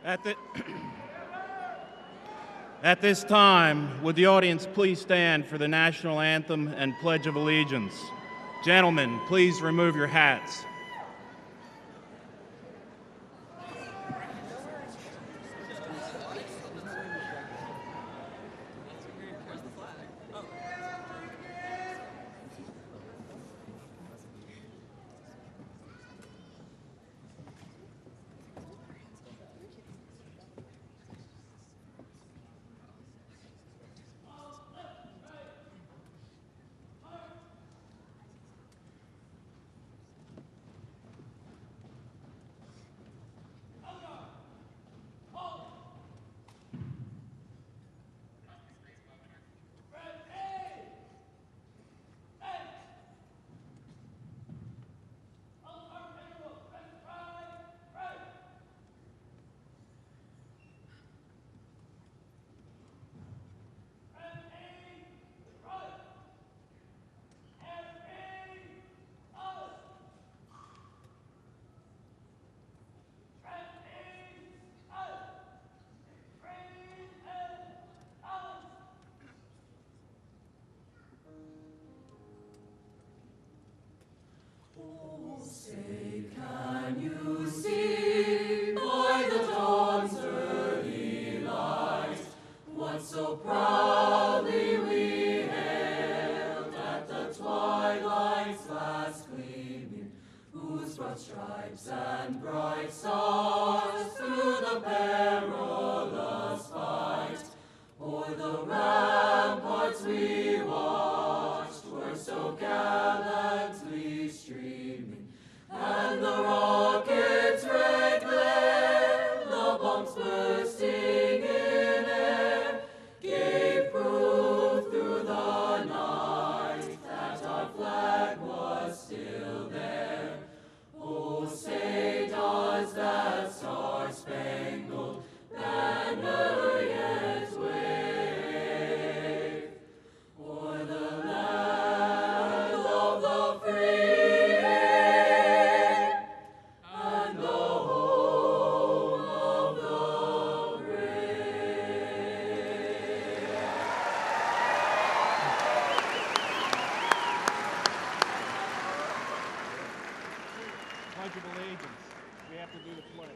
At, the At this time, would the audience please stand for the national anthem and Pledge of Allegiance? Gentlemen, please remove your hats. Stripes and bright stars through the perilous fight. O'er the ramparts we watched were so gallantly streaming, and the rockets' red glare, the bombs bursting in air, gave proof through the night that our flag was still there. Oh, say does that star-spangled banner yet wave o'er the land of the free and the home of the brave? Pledge of Allegiance. We have to do the pledge.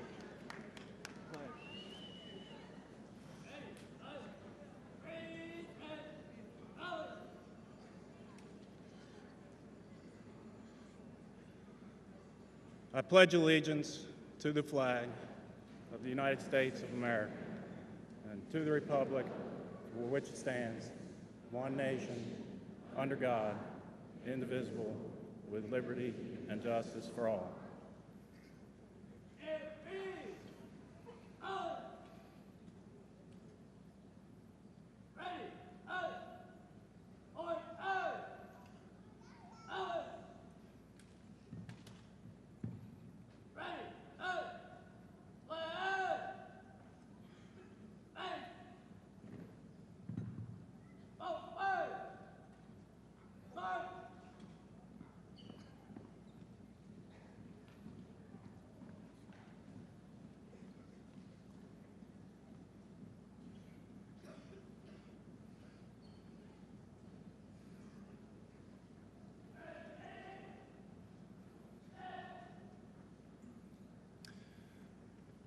I pledge allegiance to the flag of the United States of America and to the republic for which it stands, one nation, under God, indivisible, with liberty and justice for all.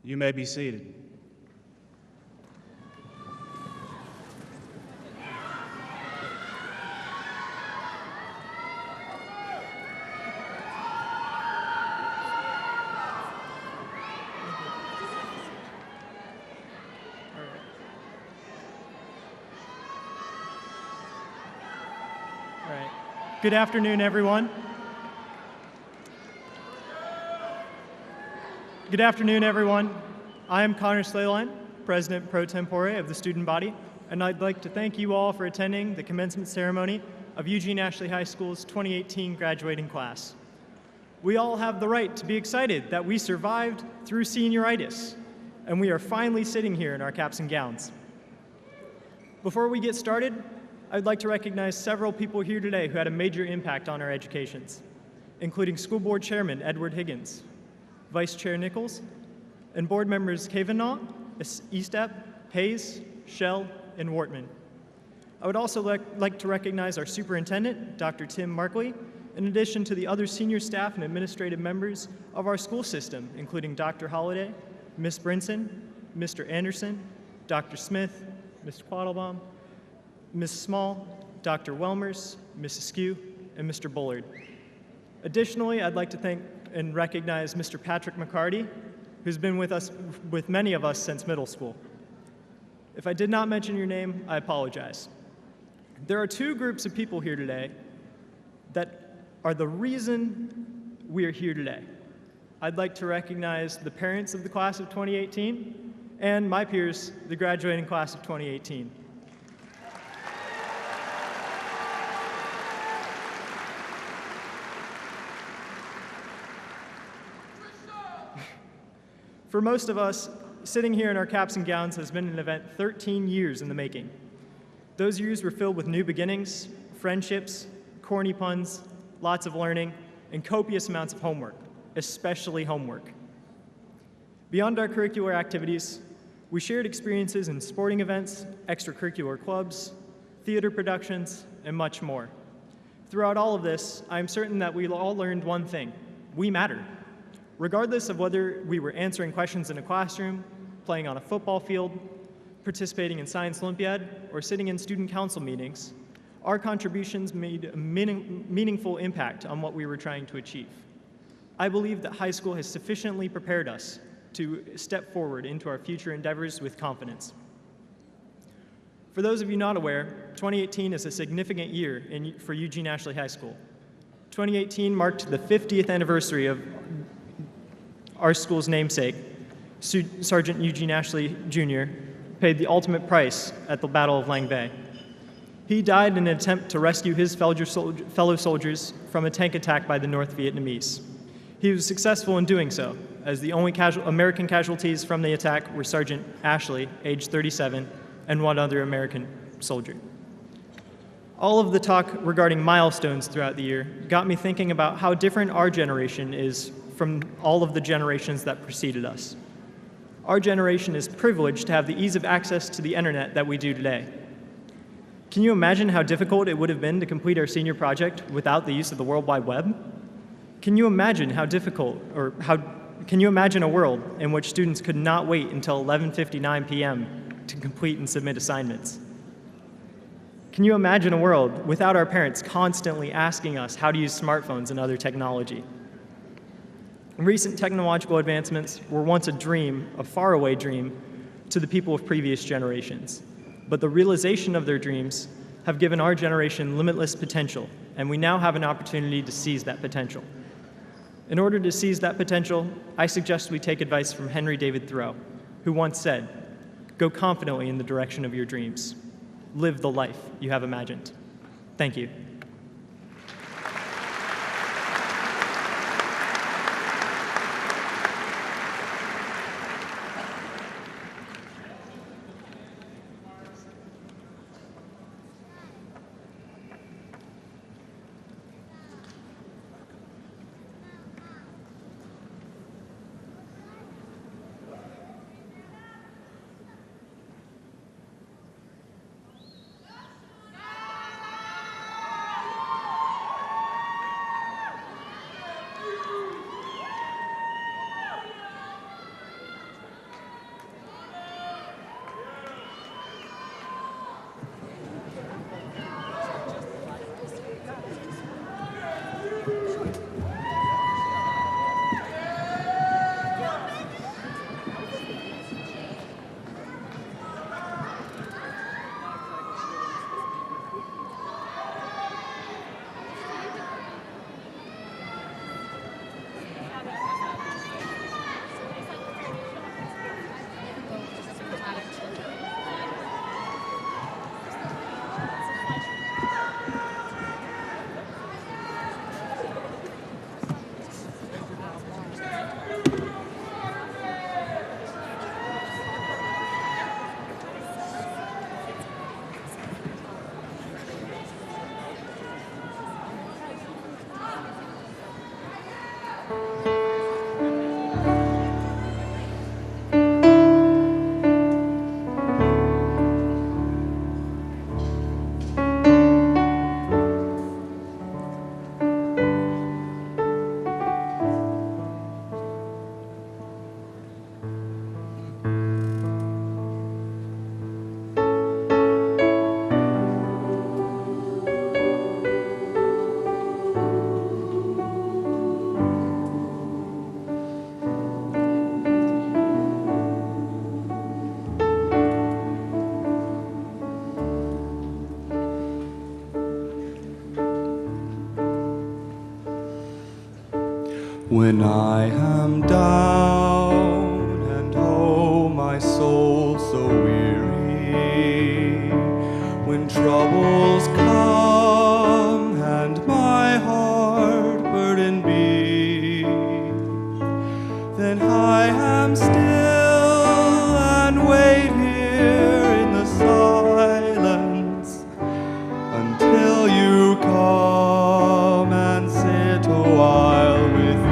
You may be seated. All right. Good afternoon, everyone. Good afternoon, everyone. I am Connor Slayline, President Pro Tempore of the student body, and I'd like to thank you all for attending the commencement ceremony of Eugene Ashley High School's 2018 graduating class. We all have the right to be excited that we survived through senioritis, and we are finally sitting here in our caps and gowns. Before we get started, I'd like to recognize several people here today who had a major impact on our educations, including School Board Chairman Edward Higgins, Vice Chair Nichols, and board members Kavanaugh, Estep, Hayes, Shell, and Wortman. I would also like to recognize our superintendent, Dr. Tim Markley, in addition to the other senior staff and administrative members of our school system, including Dr. Holliday, Ms. Brinson, Mr. Anderson, Dr. Smith, Mr. Quattlebaum, Ms. Small, Dr. Welmers, Ms. Askew, and Mr. Bullard. Additionally, I'd like to thank and recognize Mr. Patrick McCarty, who's been with many of us since middle school. If I did not mention your name, I apologize. There are two groups of people here today that are the reason we are here today. I'd like to recognize the parents of the class of 2018 and my peers, the graduating class of 2018. For most of us, sitting here in our caps and gowns has been an event 13 years in the making. Those years were filled with new beginnings, friendships, corny puns, lots of learning, and copious amounts of homework, especially homework. Beyond our curricular activities, we shared experiences in sporting events, extracurricular clubs, theater productions, and much more. Throughout all of this, I am certain that we all learned one thing: we matter. Regardless of whether we were answering questions in a classroom, playing on a football field, participating in Science Olympiad, or sitting in student council meetings, our contributions made a meaningful impact on what we were trying to achieve. I believe that high school has sufficiently prepared us to step forward into our future endeavors with confidence. For those of you not aware, 2018 is a significant year for Eugene Ashley High School. 2018 marked the 50th anniversary of our school's namesake, Sergeant Eugene Ashley, Jr., paid the ultimate price at the Battle of Lang Bay. He died in an attempt to rescue his fellow soldiers from a tank attack by the North Vietnamese. He was successful in doing so, as the only American casualties from the attack were Sergeant Ashley, age 37, and one other American soldier. All of the talk regarding milestones throughout the year got me thinking about how different our generation is from all of the generations that preceded us. Our generation is privileged to have the ease of access to the internet that we do today. Can you imagine how difficult it would have been to complete our senior project without the use of the World Wide Web? Can you imagine can you imagine a world in which students could not wait until 11:59 p.m. to complete and submit assignments? Can you imagine a world without our parents constantly asking us how to use smartphones and other technology? Recent technological advancements were once a dream, a faraway dream, to the people of previous generations. But the realization of their dreams have given our generation limitless potential, and we now have an opportunity to seize that potential. In order to seize that potential, I suggest we take advice from Henry David Thoreau, who once said, "Go confidently in the direction of your dreams. Live the life you have imagined." Thank you. When I am down and oh my soul so weary, when troubles come and my heart burden be, then I am still and wait here in the silence until you come and sit a while with me.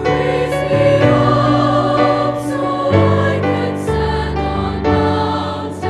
Raise me up so I can stand on mountains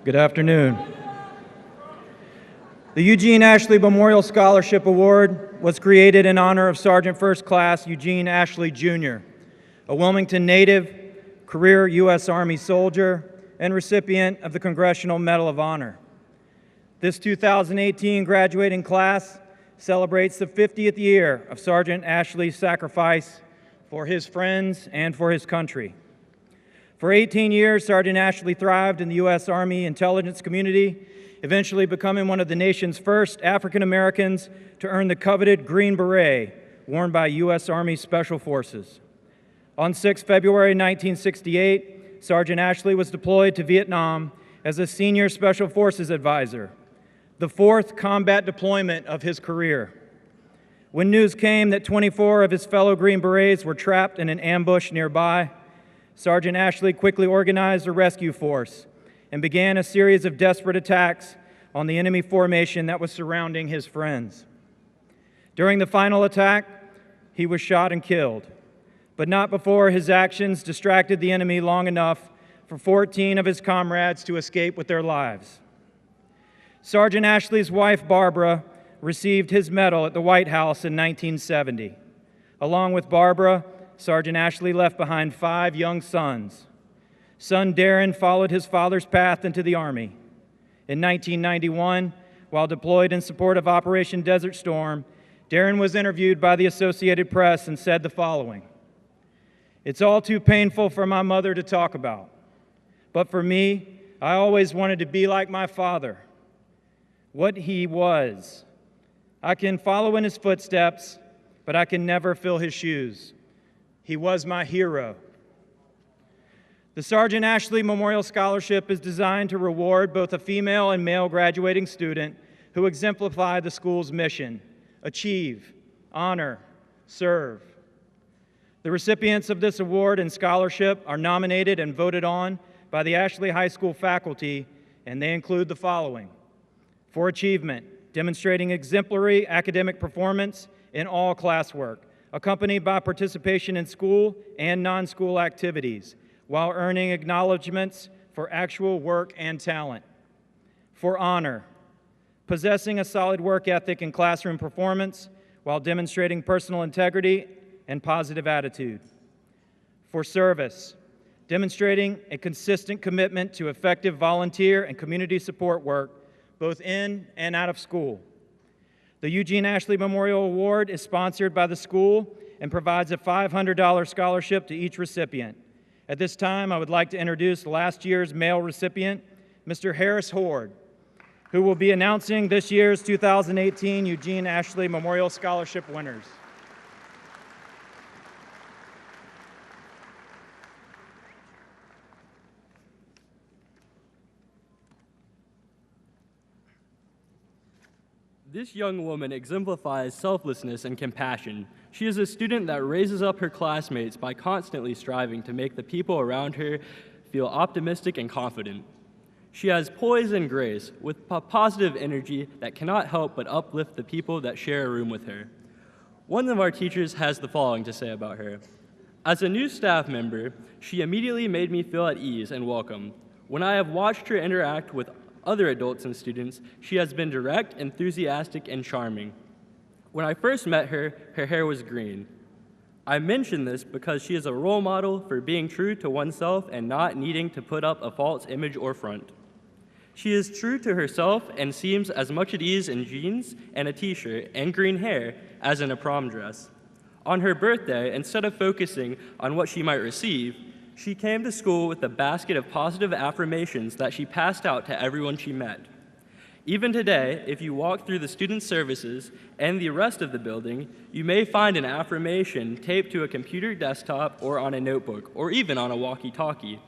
Good afternoon. The Eugene Ashley Memorial Scholarship Award was created in honor of Sergeant First Class Eugene Ashley, Jr., a Wilmington native, career U.S. Army soldier, and recipient of the Congressional Medal of Honor. This 2018 graduating class celebrates the 50th year of Sergeant Ashley's sacrifice for his friends and for his country. For 18 years, Sergeant Ashley thrived in the U.S. Army intelligence community, eventually becoming one of the nation's first African Americans to earn the coveted Green Beret worn by U.S. Army Special Forces. On 6 February 1968, Sergeant Ashley was deployed to Vietnam as a senior Special Forces advisor, the fourth combat deployment of his career. When news came that 24 of his fellow Green Berets were trapped in an ambush nearby, Sergeant Ashley quickly organized a rescue force and began a series of desperate attacks on the enemy formation that was surrounding his friends. During the final attack, he was shot and killed, but not before his actions distracted the enemy long enough for 14 of his comrades to escape with their lives. Sergeant Ashley's wife, Barbara, received his medal at the White House in 1970. Along with Barbara, Sergeant Ashley left behind 5 young sons. Son Darren followed his father's path into the Army. In 1991, while deployed in support of Operation Desert Storm, Darren was interviewed by the Associated Press and said the following: "It's all too painful for my mother to talk about. But for me, I always wanted to be like my father, what he was. I can follow in his footsteps, but I can never fill his shoes. He was my hero." The Sergeant Ashley Memorial Scholarship is designed to reward both a female and male graduating student who exemplify the school's mission: achieve, honor, serve. The recipients of this award and scholarship are nominated and voted on by the Ashley High School faculty, and they include the following: for achievement, demonstrating exemplary academic performance in all classwork, accompanied by participation in school and non-school activities, while earning acknowledgments for actual work and talent. For honor, possessing a solid work ethic and classroom performance while demonstrating personal integrity and positive attitude. For service, demonstrating a consistent commitment to effective volunteer and community support work, both in and out of school. The Eugene Ashley Memorial Award is sponsored by the school and provides a $500 scholarship to each recipient. At this time, I would like to introduce last year's male recipient, Mr. Harris Horde, who will be announcing this year's 2018 Eugene Ashley Memorial Scholarship winners. This young woman exemplifies selflessness and compassion. She is a student that raises up her classmates by constantly striving to make the people around her feel optimistic and confident. She has poise and grace with positive energy that cannot help but uplift the people that share a room with her. One of our teachers has the following to say about her: as a new staff member, she immediately made me feel at ease and welcome. When I have watched her interact with other adults and students, she has been direct, enthusiastic, and charming. When I first met her, her hair was green. I mention this because she is a role model for being true to oneself and not needing to put up a false image or front. She is true to herself and seems as much at ease in jeans and a t-shirt and green hair as in a prom dress. On her birthday, instead of focusing on what she might receive, she came to school with a basket of positive affirmations that she passed out to everyone she met. Even today, if you walk through the student services and the rest of the building, you may find an affirmation taped to a computer desktop or on a notebook, or even on a walkie-talkie.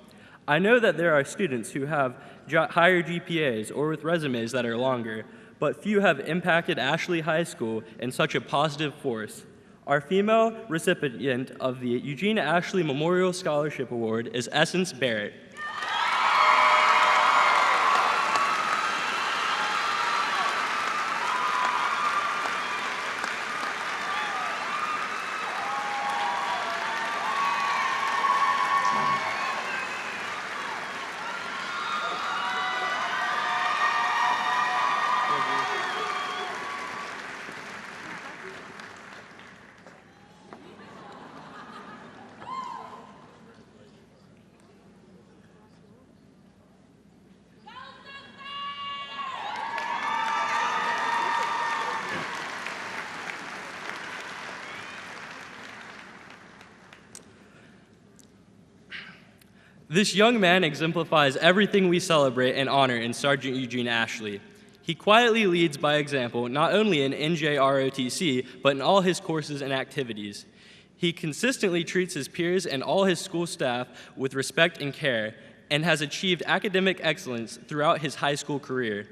I know that there are students who have higher GPAs or with resumes that are longer, but few have impacted Ashley High School in such a positive force. Our female recipient of the Eugene Ashley Memorial Scholarship Award is Essence Barrett. This young man exemplifies everything we celebrate and honor in Sergeant Eugene Ashley. He quietly leads by example, not only in NJROTC, but in all his courses and activities. He consistently treats his peers and all his school staff with respect and care, and has achieved academic excellence throughout his high school career.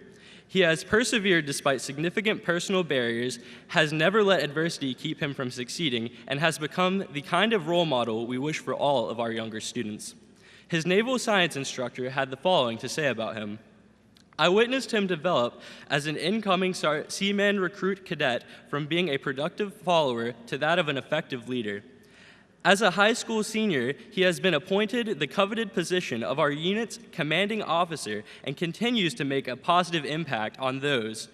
He has persevered despite significant personal barriers, has never let adversity keep him from succeeding, and has become the kind of role model we wish for all of our younger students. His naval science instructor had the following to say about him: I witnessed him develop as an incoming seaman recruit cadet from being a productive follower to that of an effective leader. As a high school senior, he has been appointed the coveted position of our unit's commanding officer and continues to make a positive impact on those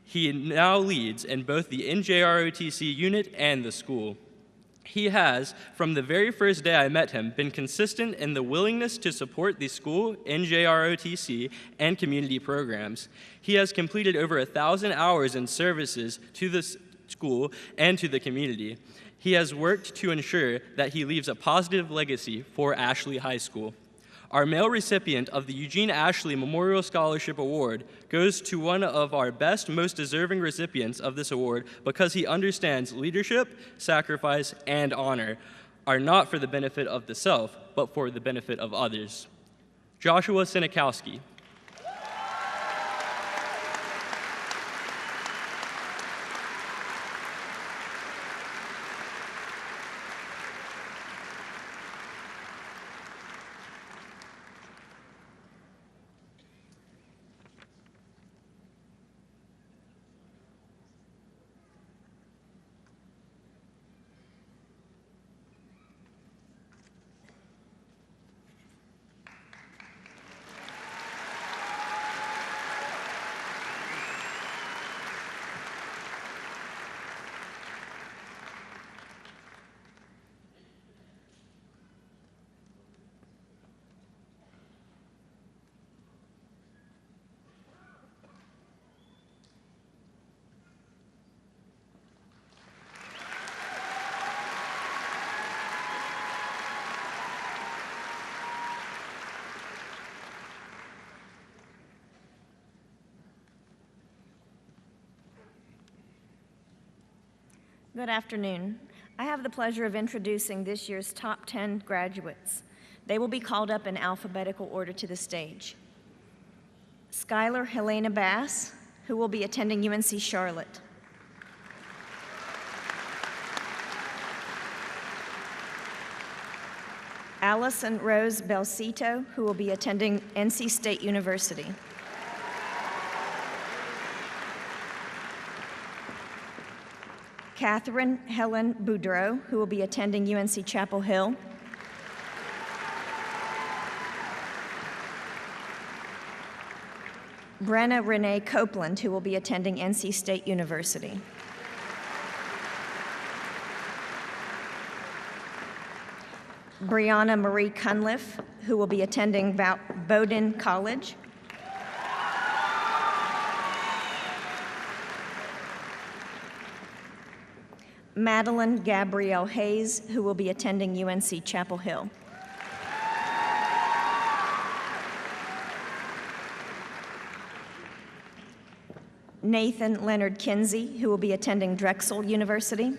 he now leads in both the NJROTC unit and the school. He has, from the very first day I met him, been consistent in the willingness to support the school, NJROTC, and community programs. He has completed over 1,000 hours in services to the school and to the community. He has worked to ensure that he leaves a positive legacy for Ashley High School. Our male recipient of the Eugene Ashley Memorial Scholarship Award goes to one of our best, most deserving recipients of this award because he understands leadership, sacrifice, and honor are not for the benefit of the self, but for the benefit of others. Joshua Sinikowski. Good afternoon. I have the pleasure of introducing this year's top 10 graduates. They will be called up in alphabetical order to the stage. Skylar Helena Bass, who will be attending UNC Charlotte. Allison Rose Belcito, who will be attending NC State University. Catherine Helen Boudreau, who will be attending UNC Chapel Hill. Brenna Renee Copeland, who will be attending NC State University. Brianna Marie Cunliffe, who will be attending Bowdoin College. Madeline Gabrielle Hayes, who will be attending UNC Chapel Hill. Nathan Leonard Kinsey, who will be attending Drexel University.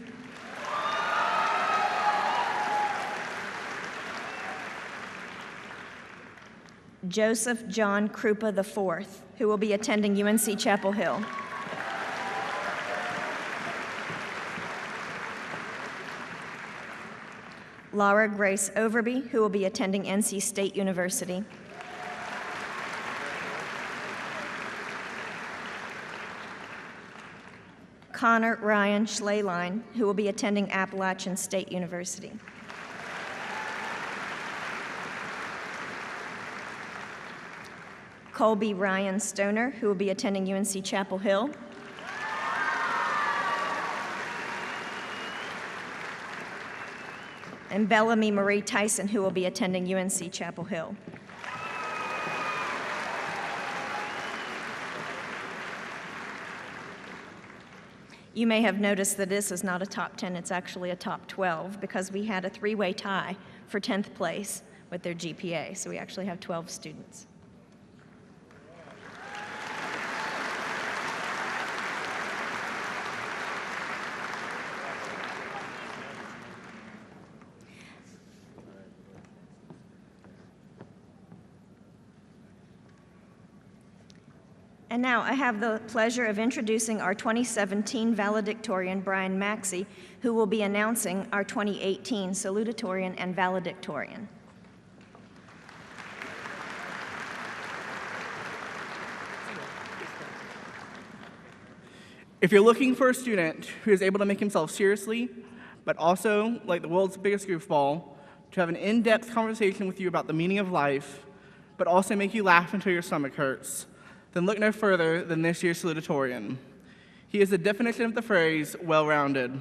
Joseph John Krupa IV, who will be attending UNC Chapel Hill. Laura Grace Overby, who will be attending NC State University. Connor Ryan Schleyline, who will be attending Appalachian State University. Colby Ryan Stoner, who will be attending UNC Chapel Hill. And Bellamy Marie Tyson, who will be attending UNC Chapel Hill. You may have noticed that this is not a top 10, it's actually a top 12 because we had a three-way tie for 10th place with their GPA, so we actually have 12 students. And now I have the pleasure of introducing our 2017 valedictorian, Brian Maxey, who will be announcing our 2018 salutatorian and valedictorian. If you're looking for a student who is able to make himself seriously, but also, like the world's biggest goofball, to have an in-depth conversation with you about the meaning of life, but also make you laugh until your stomach hurts, then look no further than this year's salutatorian. He is the definition of the phrase, well-rounded.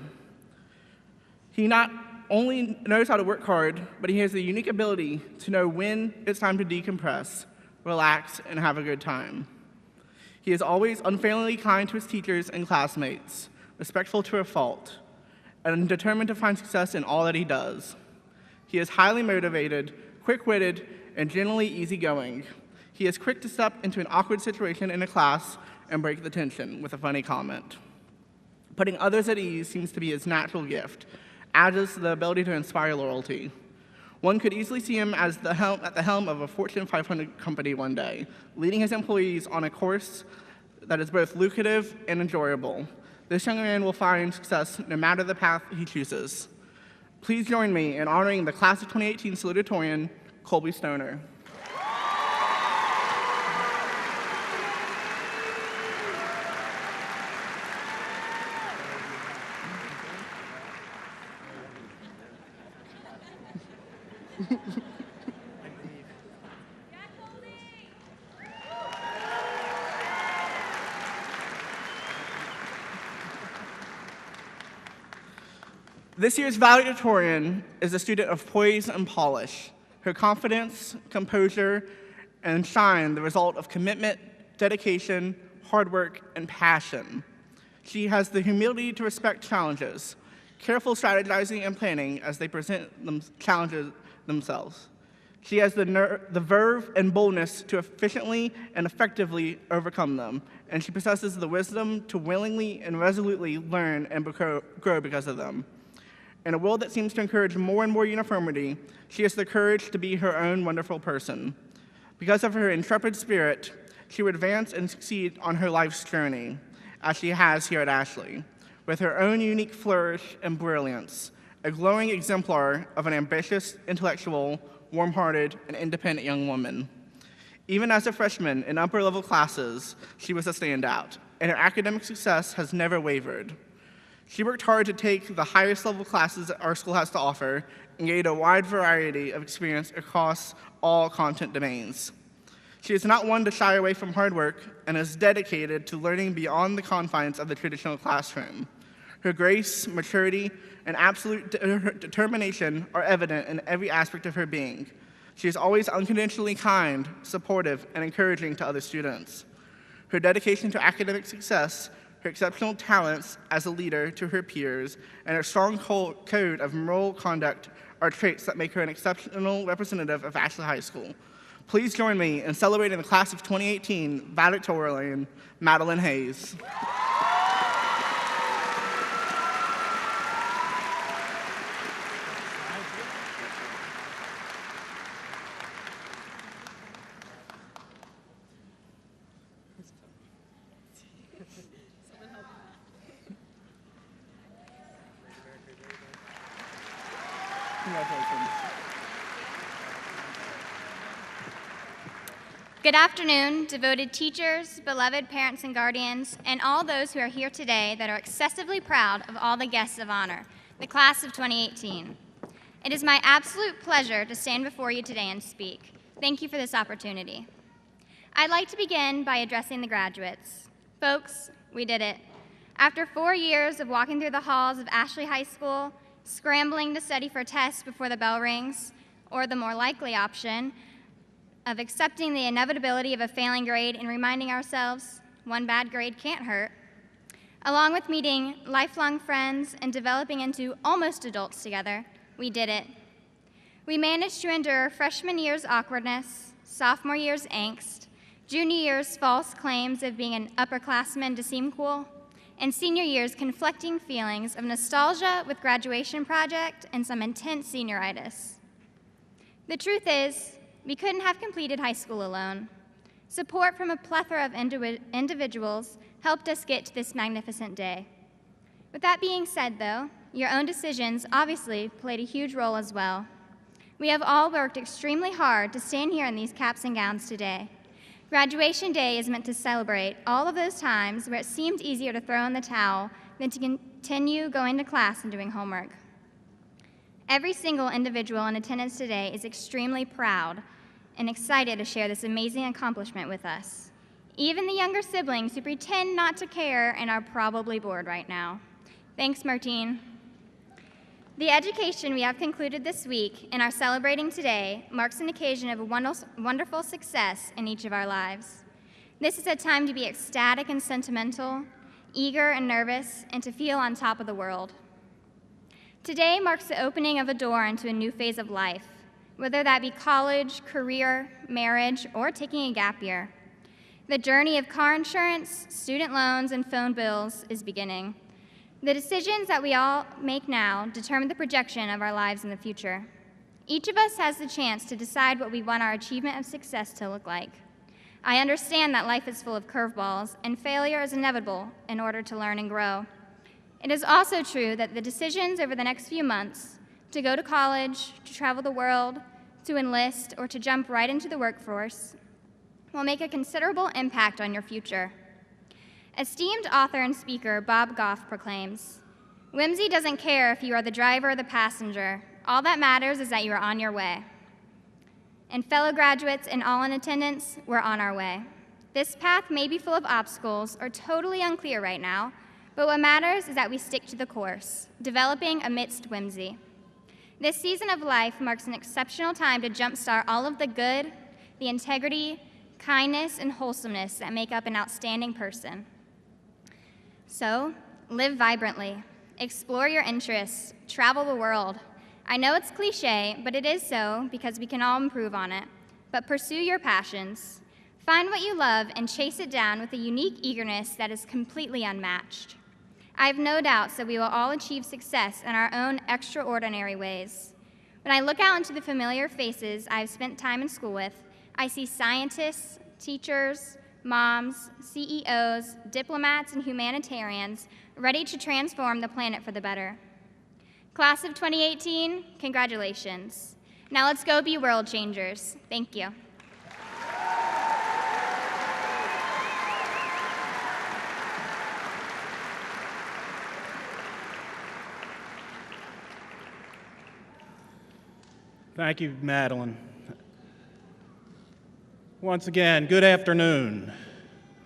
He not only knows how to work hard, but he has the unique ability to know when it's time to decompress, relax, and have a good time. He is always unfailingly kind to his teachers and classmates, respectful to a fault, and determined to find success in all that he does. He is highly motivated, quick-witted, and generally easygoing. He is quick to step into an awkward situation in a class and break the tension with a funny comment. Putting others at ease seems to be his natural gift, as is the ability to inspire loyalty. One could easily see him as at the helm of a Fortune 500 company one day, leading his employees on a course that is both lucrative and enjoyable. This young man will find success no matter the path he chooses. Please join me in honoring the Class of 2018 salutatorian, Colby Stoner. This year's valedictorian is a student of poise and polish. Her confidence, composure, and shine the result of commitment, dedication, hard work, and passion. She has the humility to respect challenges, careful strategizing and planning as they present challenges themselves. She has the verve and boldness to efficiently and effectively overcome them, and she possesses the wisdom to willingly and resolutely learn and grow because of them. In a world that seems to encourage more and more uniformity, she has the courage to be her own wonderful person. Because of her intrepid spirit, she would advance and succeed on her life's journey, as she has here at Ashley, with her own unique flourish and brilliance, a glowing exemplar of an ambitious, intellectual, warm-hearted, and independent young woman. Even as a freshman in upper-level classes, she was a standout, and her academic success has never wavered. She worked hard to take the highest level classes that our school has to offer and gained a wide variety of experience across all content domains. She is not one to shy away from hard work and is dedicated to learning beyond the confines of the traditional classroom. Her grace, maturity, and absolute determination are evident in every aspect of her being. She is always unconditionally kind, supportive, and encouraging to other students. Her dedication to academic success, her exceptional talents as a leader to her peers, and her strong code of moral conduct are traits that make her an exceptional representative of Ashley High School. Please join me in celebrating the Class of 2018 valedictorian, Madeline Hayes. Congratulations. Good afternoon, devoted teachers, beloved parents and guardians, and all those who are here today that are excessively proud of all the guests of honor, the Class of 2018. It is my absolute pleasure to stand before you today and speak. Thank you for this opportunity. I'd like to begin by addressing the graduates. Folks, we did it. After 4 years of walking through the halls of Ashley High School, scrambling to study for tests before the bell rings, or the more likely option of accepting the inevitability of a failing grade and reminding ourselves one bad grade can't hurt, along with meeting lifelong friends and developing into almost adults together, we did it. We managed to endure freshman year's awkwardness, sophomore year's angst, junior year's false claims of being an upperclassman to seem cool, and senior year's conflicting feelings of nostalgia with graduation project and some intense senioritis. The truth is, we couldn't have completed high school alone. Support from a plethora of individuals helped us get to this magnificent day. With that being said, though, your own decisions obviously played a huge role as well. We have all worked extremely hard to stand here in these caps and gowns today. Graduation Day is meant to celebrate all of those times where it seemed easier to throw in the towel than to continue going to class and doing homework. Every single individual in attendance today is extremely proud and excited to share this amazing accomplishment with us. Even the younger siblings who pretend not to care and are probably bored right now. Thanks, Martine. The education we have concluded this week and are celebrating today marks an occasion of a wonderful success in each of our lives. This is a time to be ecstatic and sentimental, eager and nervous, and to feel on top of the world. Today marks the opening of a door into a new phase of life, whether that be college, career, marriage, or taking a gap year. The journey of car insurance, student loans, and phone bills is beginning. The decisions that we all make now determine the projection of our lives in the future. Each of us has the chance to decide what we want our achievement of success to look like. I understand that life is full of curveballs, and failure is inevitable in order to learn and grow. It is also true that the decisions over the next few months to go to college, to travel the world, to enlist, or to jump right into the workforce will make a considerable impact on your future. Esteemed author and speaker Bob Goff proclaims, "Whimsy doesn't care if you are the driver or the passenger. All that matters is that you are on your way." And fellow graduates and all in attendance, we're on our way. This path may be full of obstacles or totally unclear right now, but what matters is that we stick to the course, developing amidst whimsy. This season of life marks an exceptional time to jumpstart all of the good, the integrity, kindness, and wholesomeness that make up an outstanding person. So, live vibrantly, explore your interests, travel the world. I know it's cliche, but it is so because we can all improve on it. But pursue your passions. Find what you love and chase it down with a unique eagerness that is completely unmatched. I have no doubts that we will all achieve success in our own extraordinary ways. When I look out into the familiar faces I've spent time in school with, I see scientists, teachers, moms, CEOs, diplomats, and humanitarians ready to transform the planet for the better. Class of 2018, congratulations. Now let's go be world changers. Thank you. Thank you, Madeline. Once again, good afternoon.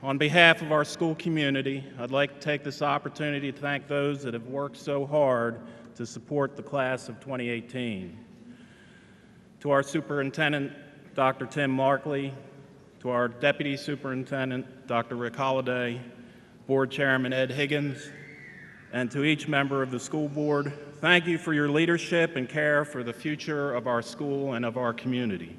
On behalf of our school community, I'd like to take this opportunity to thank those that have worked so hard to support the class of 2018. To our superintendent, Dr. Tim Markley, to our deputy superintendent, Dr. Rick Holliday, board chairman Ed Higgins, and to each member of the school board, thank you for your leadership and care for the future of our school and of our community.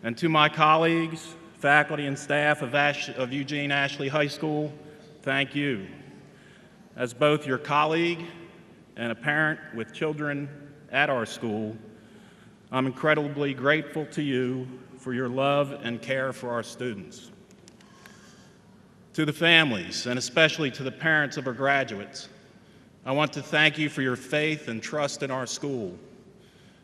And to my colleagues, faculty and staff of Eugene Ashley High School, thank you. As both your colleague and a parent with children at our school, I'm incredibly grateful to you for your love and care for our students. To the families, and especially to the parents of our graduates, I want to thank you for your faith and trust in our school.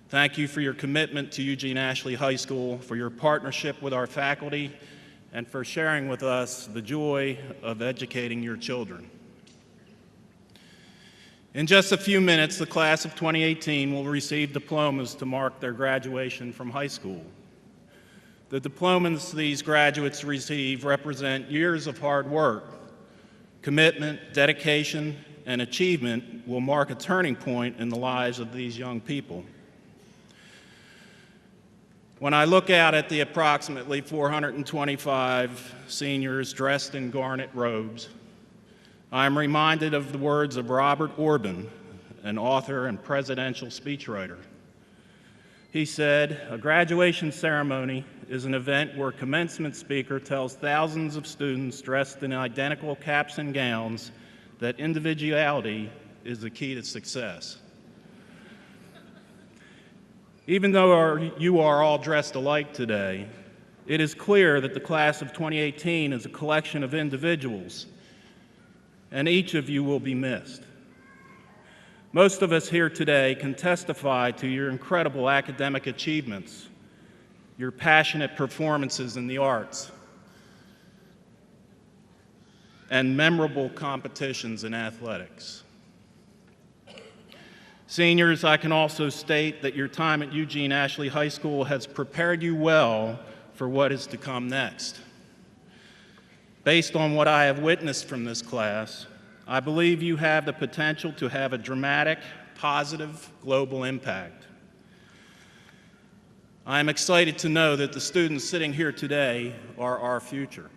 Thank you for your commitment to Eugene Ashley High School, for your partnership with our faculty, and for sharing with us the joy of educating your children. In just a few minutes, the class of 2018 will receive diplomas to mark their graduation from high school. The diplomas these graduates receive represent years of hard work. Commitment, dedication, and achievement will mark a turning point in the lives of these young people. When I look out at the approximately 425 seniors dressed in garnet robes, I am reminded of the words of Robert Orban, an author and presidential speechwriter. He said, "A graduation ceremony is an event where a commencement speaker tells thousands of students dressed in identical caps and gowns that individuality is the key to success." Even though you are all dressed alike today, it is clear that the class of 2018 is a collection of individuals, and each of you will be missed. Most of us here today can testify to your incredible academic achievements, your passionate performances in the arts, and memorable competitions in athletics. Seniors, I can also state that your time at Eugene Ashley High School has prepared you well for what is to come next. Based on what I have witnessed from this class, I believe you have the potential to have a dramatic, positive global impact. I am excited to know that the students sitting here today are our future.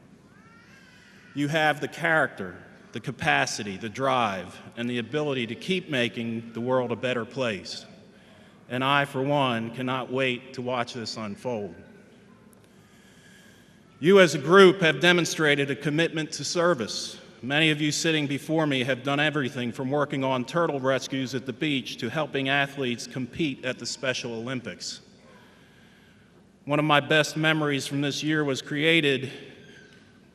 You have the character, the capacity, the drive, and the ability to keep making the world a better place. And I, for one, cannot wait to watch this unfold. You as a group have demonstrated a commitment to service, many of you sitting before me have done everything from working on turtle rescues at the beach to helping athletes compete at the Special Olympics. One of my best memories from this year was created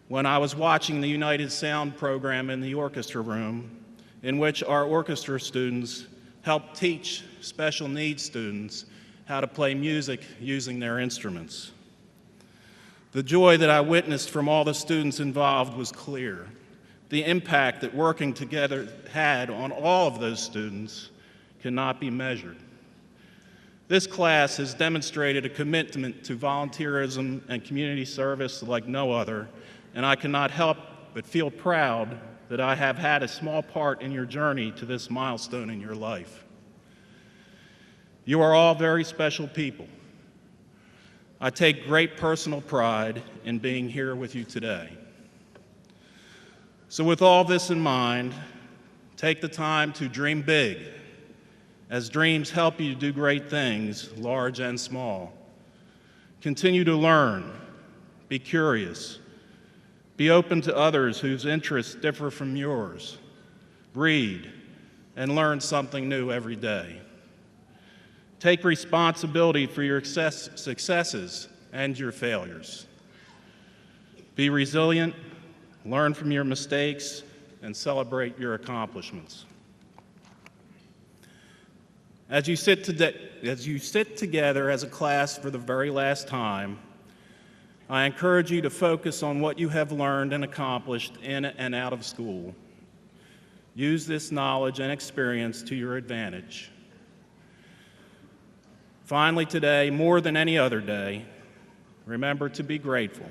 when I was watching the United Sound program in the orchestra room, in which our orchestra students helped teach special needs students how to play music using their instruments. The joy that I witnessed from all the students involved was clear. The impact that working together had on all of those students cannot be measured. This class has demonstrated a commitment to volunteerism and community service like no other, and I cannot help but feel proud that I have had a small part in your journey to this milestone in your life. You are all very special people. I take great personal pride in being here with you today. So with all this in mind, take the time to dream big, as dreams help you do great things, large and small. Continue to learn, be curious, be open to others whose interests differ from yours. Read and learn something new every day. Take responsibility for your successes and your failures. Be resilient, learn from your mistakes, and celebrate your accomplishments. As you sit together as a class for the very last time, I encourage you to focus on what you have learned and accomplished in and out of school. Use this knowledge and experience to your advantage. Finally, today, more than any other day, remember to be grateful.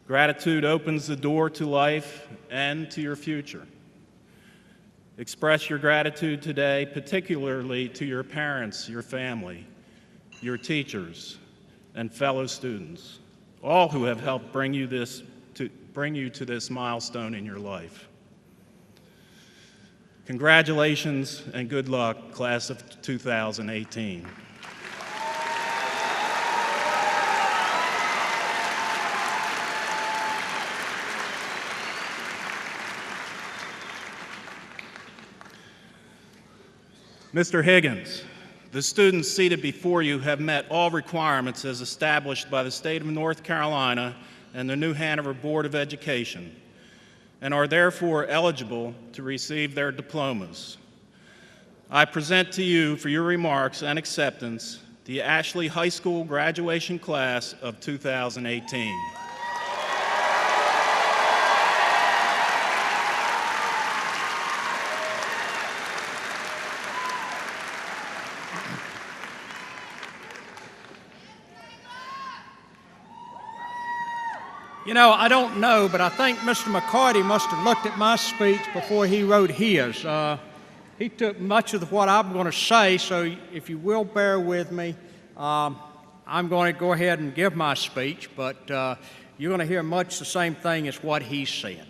Gratitude opens the door to life and to your future. Express your gratitude today, particularly to your parents, your family, your teachers, and fellow students, all who have helped bring you to this milestone in your life. Congratulations and good luck, class of 2018. Mr. Higgins, the students seated before you have met all requirements as established by the state of North Carolina and the New Hanover Board of Education, and are therefore eligible to receive their diplomas. I present to you for your remarks and acceptance the Ashley High School graduation class of 2018. You know, I don't know, but I think Mr. McCarty must have looked at my speech before he wrote his. He took much of what I'm going to say, so if you will bear with me, I'm going to go ahead and give my speech, but you're going to hear much the same thing as what he said.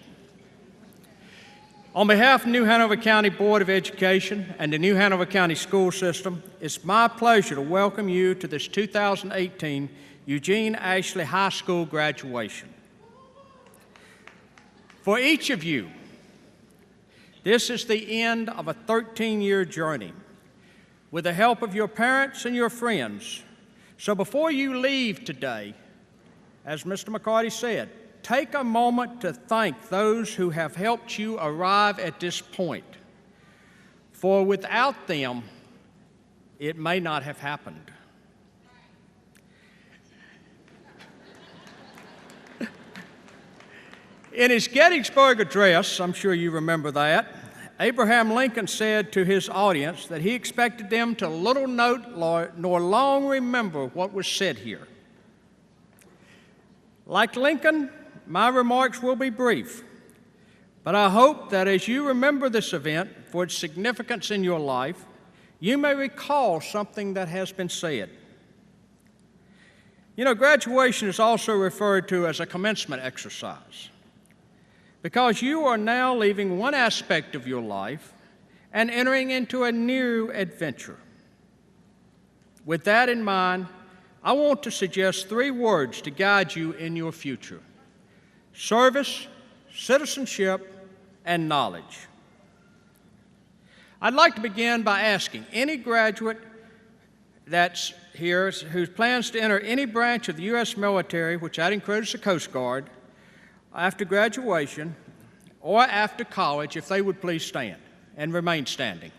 On behalf of the New Hanover County Board of Education and the New Hanover County School System, it's my pleasure to welcome you to this 2018 Eugene Ashley High School graduation. For each of you, this is the end of a 13-year journey with the help of your parents and your friends. So before you leave today, as Mr. McCarty said, take a moment to thank those who have helped you arrive at this point. For without them, it may not have happened. In his Gettysburg Address, I'm sure you remember that, Abraham Lincoln said to his audience that he expected them to little note nor long remember what was said here. Like Lincoln, my remarks will be brief, but I hope that as you remember this event for its significance in your life, you may recall something that has been said. You know, graduation is also referred to as a commencement exercise, because you are now leaving one aspect of your life and entering into a new adventure. With that in mind, I want to suggest 3 words to guide you in your future: service, citizenship, and knowledge. I'd like to begin by asking any graduate that's here who plans to enter any branch of the U.S. military, which that includes the Coast Guard, after graduation or after college, if they would please stand and remain standing.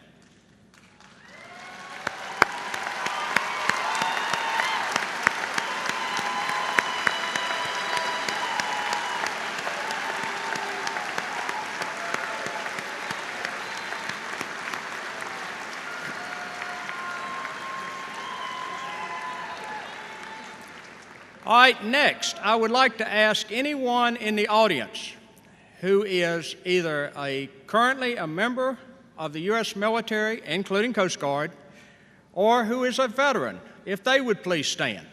All right, next, I would like to ask anyone in the audience who is either currently a member of the U.S. military, including Coast Guard, or who is a veteran, if they would please stand.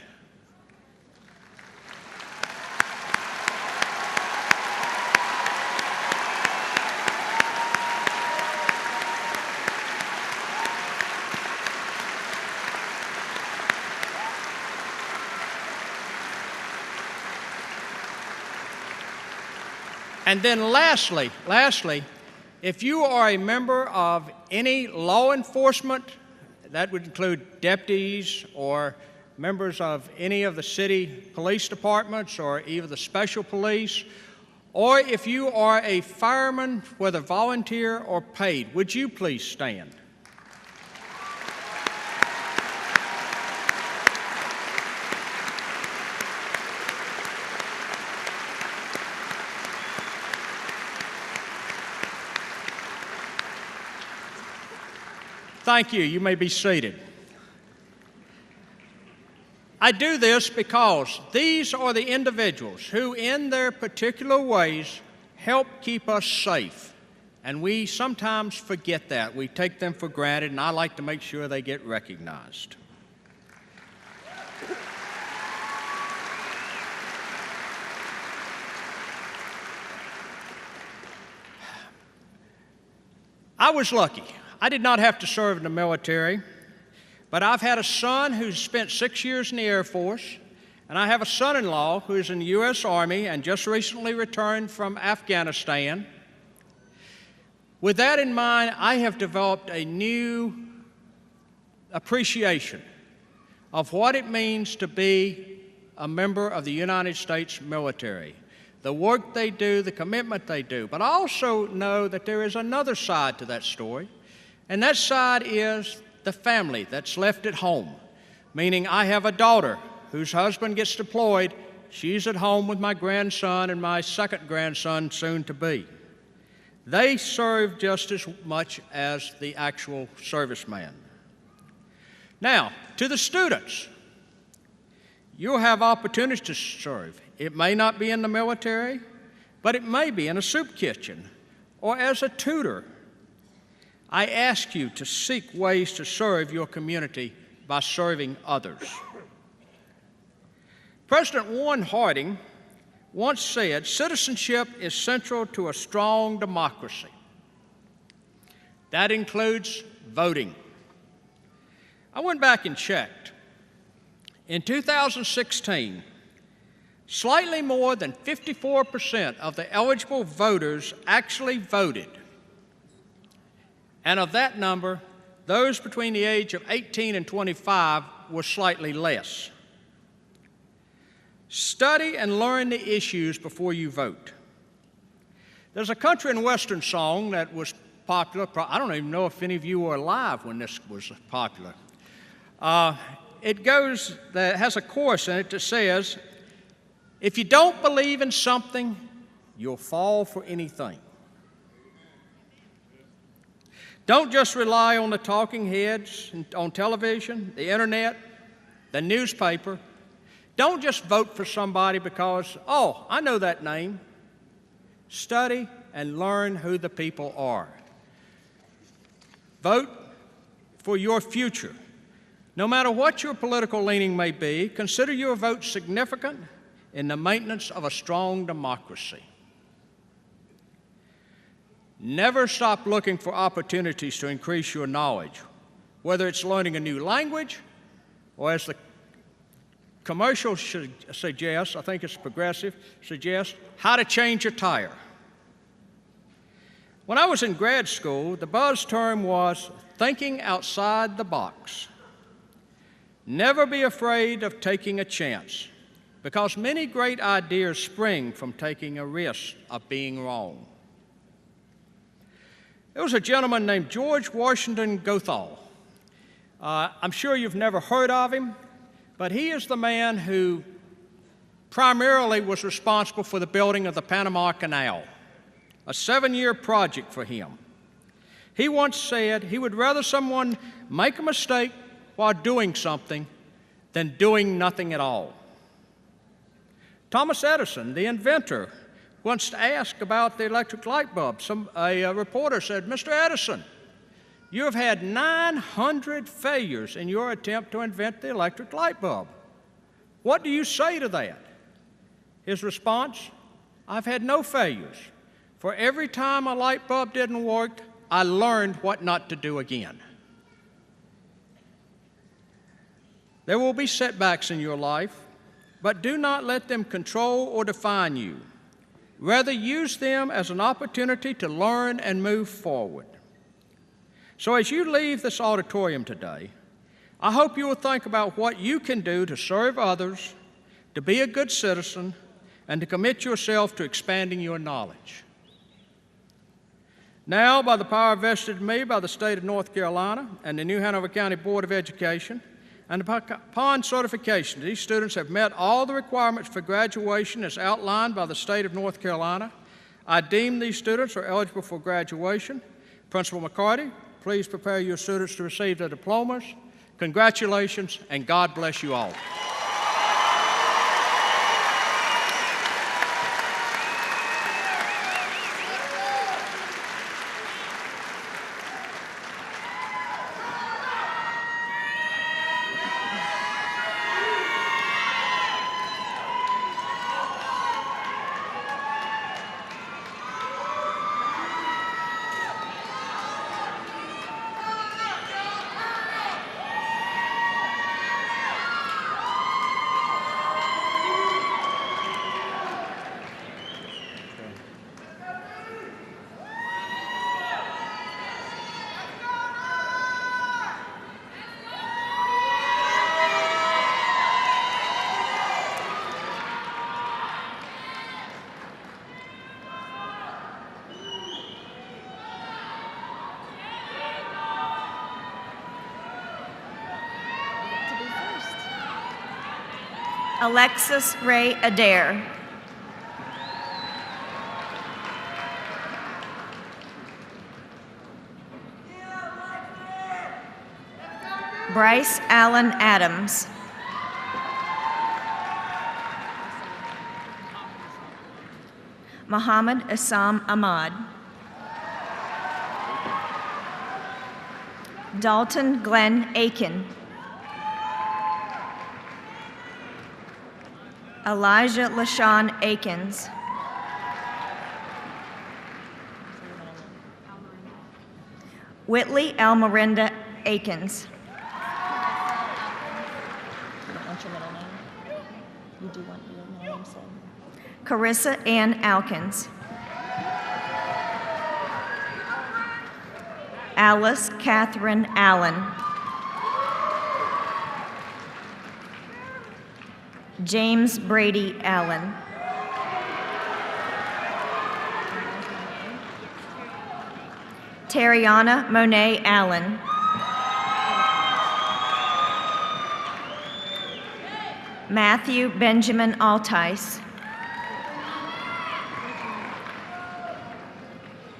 And then lastly, if you are a member of any law enforcement, that would include deputies or members of any of the city police departments or even the special police, or if you are a fireman, whether volunteer or paid, would you please stand? Thank you. You may be seated. I do this because these are the individuals who, in their particular ways, help keep us safe. And we sometimes forget that. We take them for granted, and I like to make sure they get recognized. I was lucky. I did not have to serve in the military, but I've had a son who's spent 6 years in the Air Force, and I have a son-in-law who is in the U.S. Army and just recently returned from Afghanistan. With that in mind, I have developed a new appreciation of what it means to be a member of the United States military, the work they do, the commitment they do. But I also know that there is another side to that story. And that side is the family that's left at home, meaning I have a daughter whose husband gets deployed. She's at home with my grandson and my second grandson soon to be. They serve just as much as the actual serviceman. Now, to the students, you'll have opportunities to serve. It may not be in the military, but it may be in a soup kitchen or as a tutor. I ask you to seek ways to serve your community by serving others. President Warren Harding once said, "Citizenship is central to a strong democracy." That includes voting. I went back and checked. In 2016, slightly more than 54% of the eligible voters actually voted. And of that number, those between the age of 18 and 25 were slightly less. Study and learn the issues before you vote. There's a country and western song that was popular. I don't even know if any of you were alive when this was popular. It has a chorus in it that says, "If you don't believe in something, you'll fall for anything." Don't just rely on the talking heads on television, the internet, the newspaper. Don't just vote for somebody because, oh, I know that name. Study and learn who the people are. Vote for your future. No matter what your political leaning may be, consider your vote significant in the maintenance of a strong democracy. Never stop looking for opportunities to increase your knowledge, whether it's learning a new language or, as the commercial suggests, I think it's progressive, suggests how to change your tire. When I was in grad school, the buzz term was thinking outside the box. Never be afraid of taking a chance, because many great ideas spring from taking a risk of being wrong. There was a gentleman named George Washington Goethal. I'm sure you've never heard of him, but he is the man who primarily was responsible for the building of the Panama Canal, a 7-year project for him. He once said he would rather someone make a mistake while doing something than doing nothing at all. Thomas Edison, the inventor, once asked about the electric light bulb. A reporter said, "Mr. Edison, you have had 900 failures in your attempt to invent the electric light bulb. What do you say to that?" His response, "I've had no failures. For every time a light bulb didn't work, I learned what not to do again." There will be setbacks in your life, but do not let them control or define you. Rather, use them as an opportunity to learn and move forward. So as you leave this auditorium today, I hope you will think about what you can do to serve others, to be a good citizen, and to commit yourself to expanding your knowledge. Now, by the power vested in me by the state of North Carolina and the New Hanover County Board of Education, and upon certification, these students have met all the requirements for graduation as outlined by the state of North Carolina. I deem these students are eligible for graduation. Principal McCarty, please prepare your students to receive their diplomas. Congratulations, and God bless you all. Alexis Ray Adair. Bryce Allen Adams. Muhammad Assam Ahmad. Dalton Glenn Aiken. Elijah LaShawn Akins. Whitley Almarinda Akins. You don't want your middle name? You do want your middle name said. Carissa Ann Alkins. Alice Catherine Allen. James Brady Allen. Terriana Monet Allen. Matthew Benjamin Altice.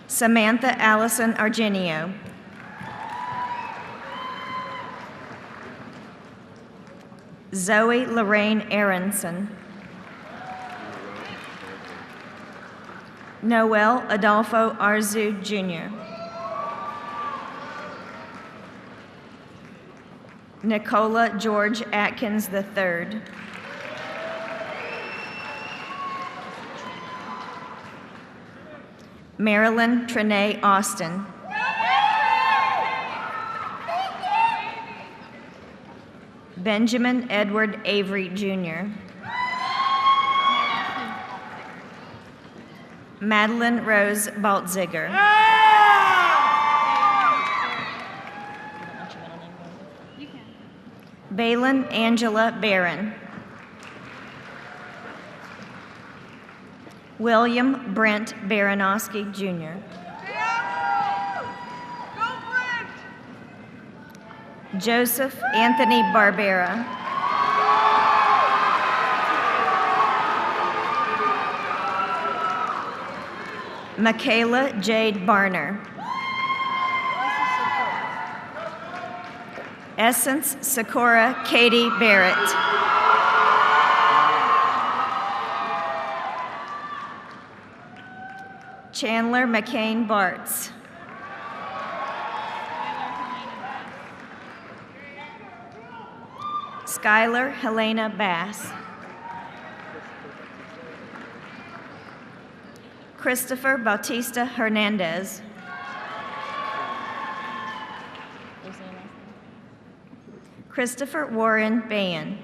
Samantha Allison Argenio. Zoe Lorraine Aronson. Noel Adolfo Arzu, Jr. Nicola George Atkins III. Marilyn Trinae Austin. Benjamin Edward Avery, Jr. Madeline Rose Baltziger. Valen Angela Barron. William Brent Baranowski, Jr. Joseph Anthony Barbera. Michaela Jade Barner. Essence Sakura Katie Barrett. Chandler McCain Bartz. Skylar Helena Bass. Christopher Bautista Hernandez. Christopher Warren Bayan.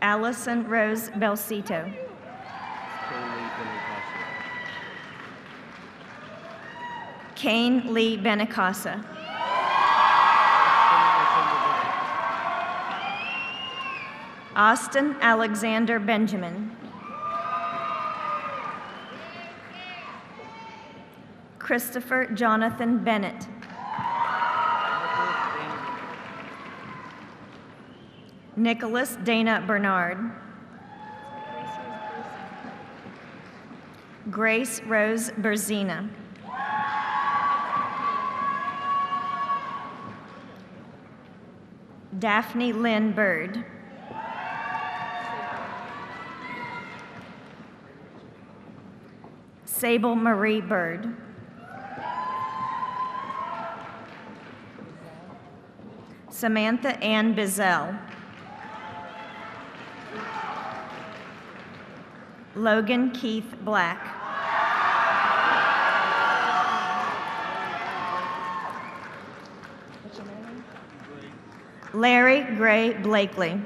Allison Rose Belcito. Kane Lee Benacasa. Austin Alexander Benjamin. Christopher Jonathan Bennett. Nicholas Dana Bernard. Grace Rose Berzina. Daphne Lynn Bird. Sable Marie Bird. Samantha Ann Bizel. Logan Keith Black. Larry Gray Blakely.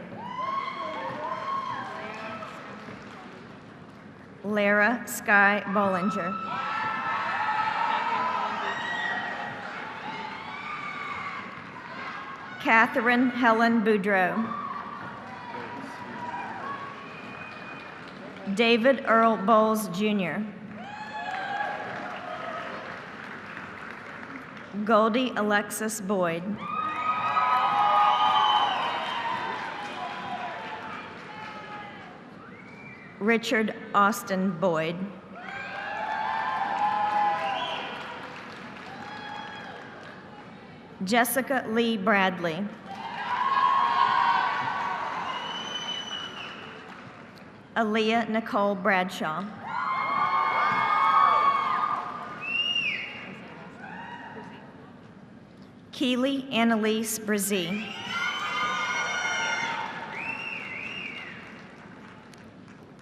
Lara Sky Bollinger. Catherine Helen Boudreau. David Earl Bowles, Jr. Goldie Alexis Boyd. Richard Austin Boyd. Jessica Lee Bradley. Aaliyah Nicole Bradshaw. Keely Annalise Brzee.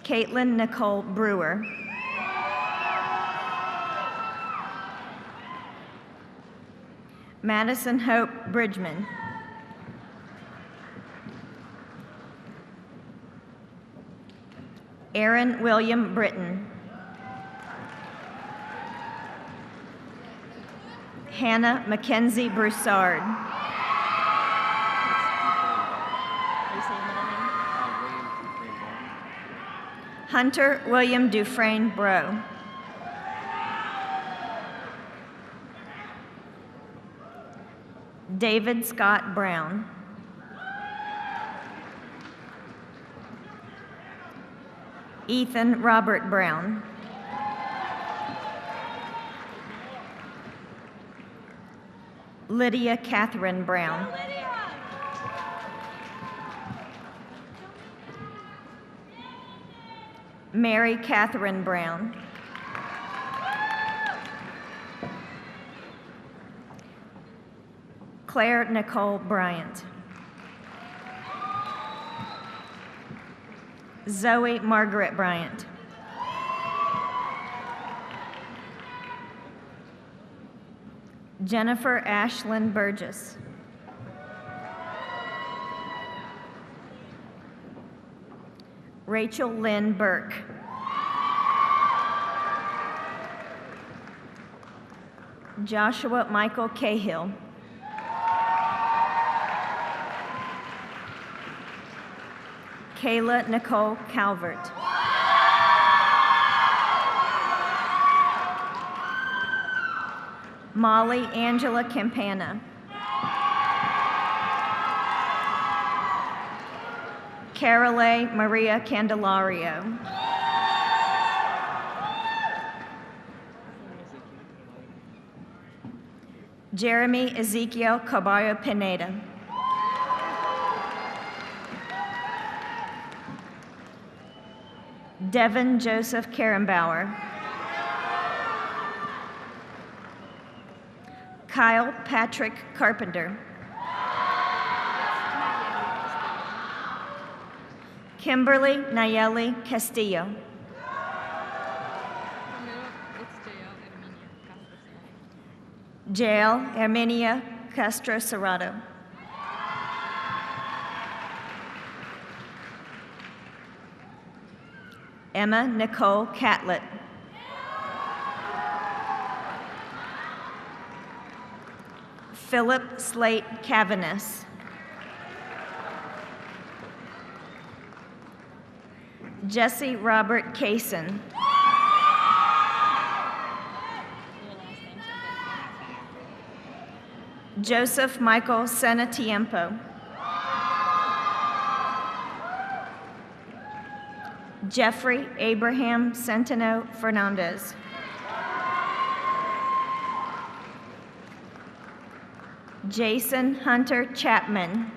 Caitlin Nicole Brewer. Madison Hope Bridgman. Aaron William Britton. Hannah Mackenzie Broussard. Hunter William Dufresne Bro. David Scott Brown. Ethan Robert Brown. Lydia Catherine Brown. Mary Catherine Brown. Claire Nicole Bryant. Zoe Margaret Bryant. Jennifer Ashlyn Burgess. Rachel Lynn Burke. Joshua Michael Cahill. Kayla Nicole Calvert. Molly Angela Campana. Carole Maria Candelario. Jeremy Ezekiel Caballo Pineda. Devin Joseph Karenbauer. Kyle Patrick Carpenter. Kimberly Nayeli Castillo. Jael Herminia Castro Serrato. Emma Nicole Catlett. Philip Slate Cavanis. Jesse Robert Kaysen. Joseph Michael Senatiempo. Jeffrey Abraham Centeno Fernandez. Jason Hunter Chapman.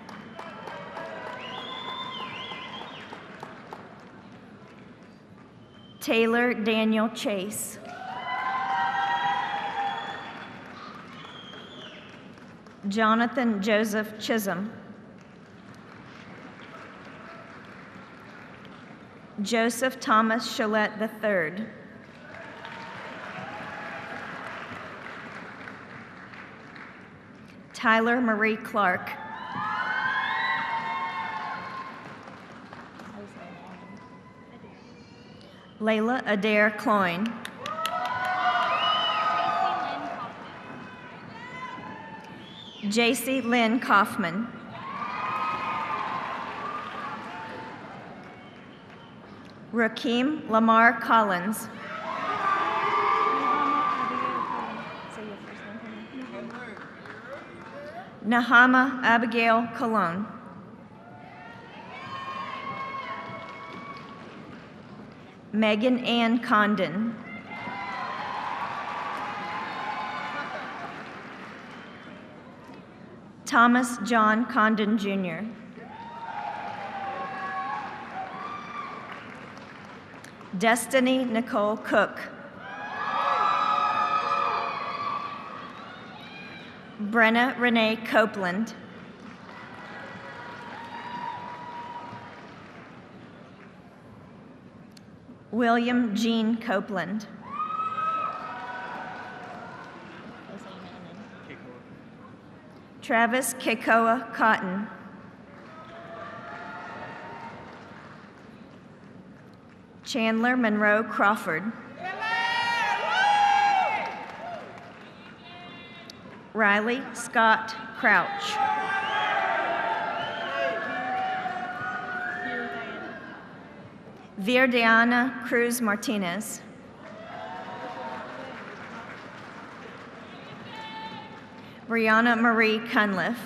Taylor Daniel Chase. Jonathan Joseph Chisholm. Joseph Thomas Cholette III. Tyler Marie Clark. Layla Adair Cloyne. JC Lynn Kaufman. Rakeem Lamar Collins. Nahama Abigail Colon. Megan Ann Condon. Thomas John Condon Jr. Destiny Nicole Cook. Brenna Renee Copeland. William Jean Copeland. Travis Kekoa Cotton. Chandler Monroe Crawford. Riley Scott Crouch. Virdiana Cruz Martinez. Brianna Marie Cunliffe.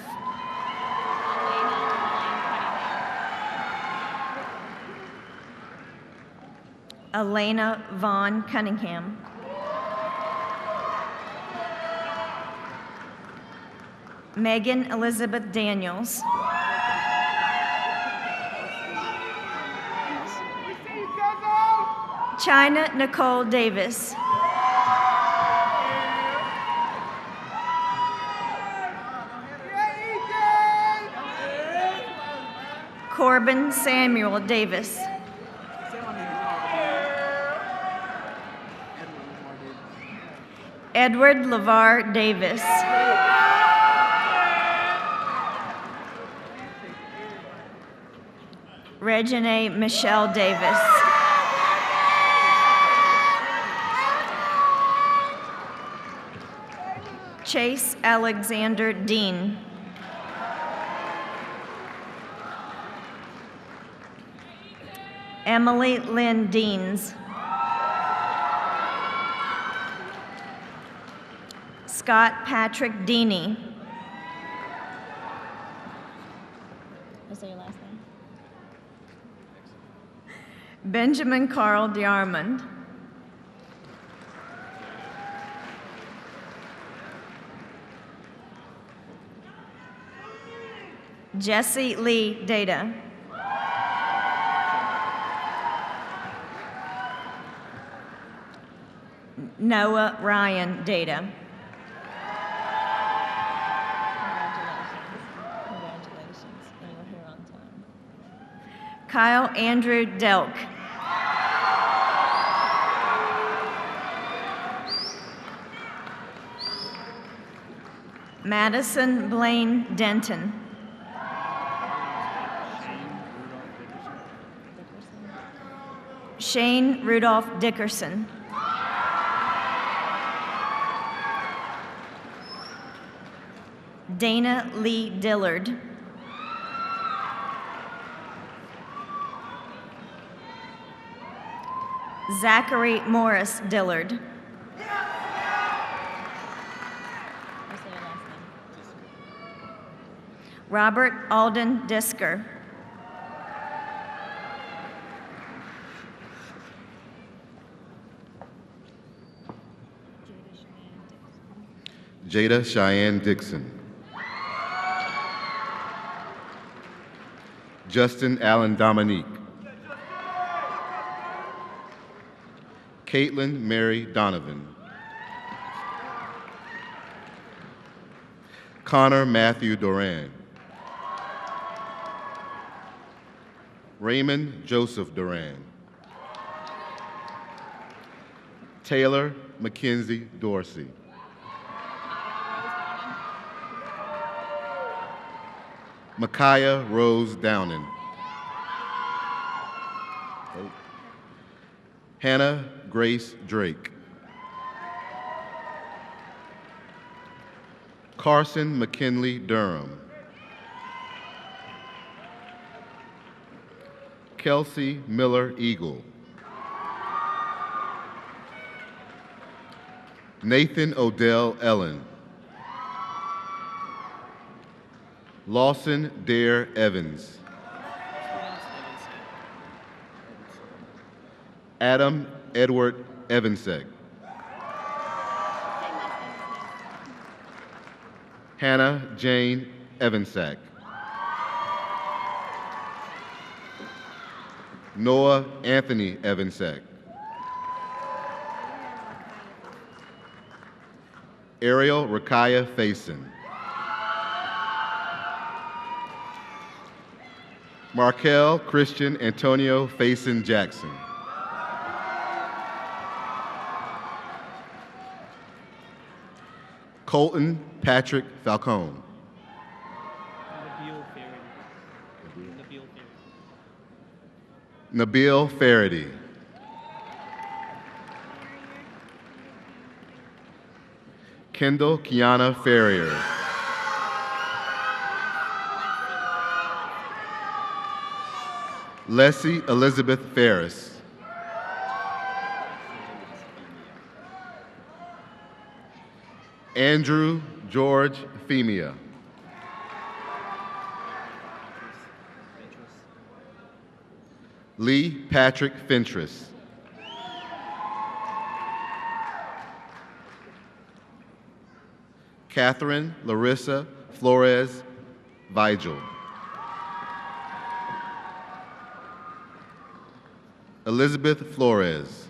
Elena Vaughn Cunningham. Megan Elizabeth Daniels. China Nicole Davis. Corbin Samuel Davis. Edward LeVar Davis. Reginae Michelle Davis. Chase Alexander Dean. Emily Lynn Deans. Scott Patrick Deany. Is that your last name? Benjamin Carl DeArmond. Jesse Lee Data. Noah Ryan Data. Congratulations. And you were here on time. Kyle Andrew Delk. Madison Blaine Denton. Shane Rudolph Dickerson. Dana Lee Dillard. Zachary Morris Dillard. Is that your last name? Robert Alden Disker. Jada Cheyenne Dixon. Justin Allen Dominique. Caitlin Mary Donovan. Connor Matthew Duran. Raymond Joseph Duran. Taylor Mackenzie Dorsey. Micaiah Rose Downing. Hannah Grace Drake. Carson McKinley Durham. Kelsey Miller Eagle. Nathan Odell Ellen. Lawson Dare Evans. Adam Edward Evansek. Hannah Jane Evansak. Noah Anthony Evansak. Ariel Rakaya Faison. Markel Christian Antonio Faison Jackson. Colton Patrick Falcone. Nabil Faraday. Kendall Kiana Ferrier. Leslie Elizabeth Ferris. Andrew George Femia. Lee Patrick Fentress. Catherine Larissa Flores Vigil. Elizabeth Flores.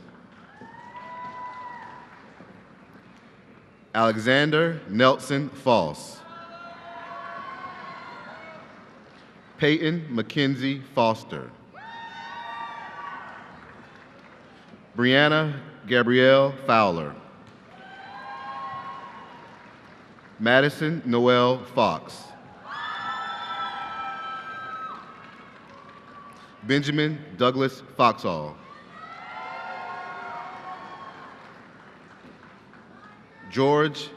Alexander Nelson Foss. Peyton Mackenzie Foster. Brianna Gabrielle Fowler. Madison Noel Fox. Benjamin Douglas Foxall. George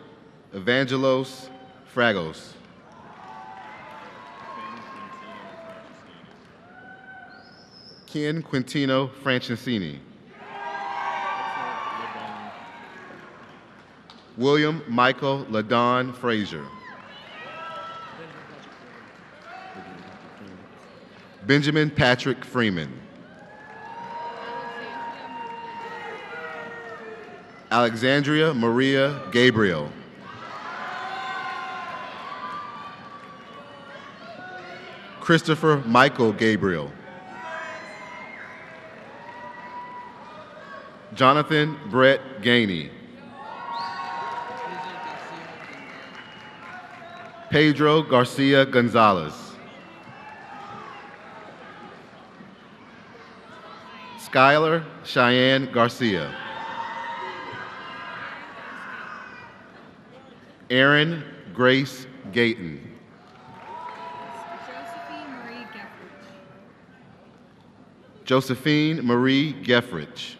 Evangelos Fragos. Ken Quintino Franceschini. William Michael Ladon Frazier. Benjamin Patrick Freeman. Alexandria Maria Gabriel. Christopher Michael Gabriel. Jonathan Brett Gainey. Pedro Garcia Gonzalez. Skylar Cheyenne Garcia. Erin Grace Gayton. Josephine Marie Geffrich.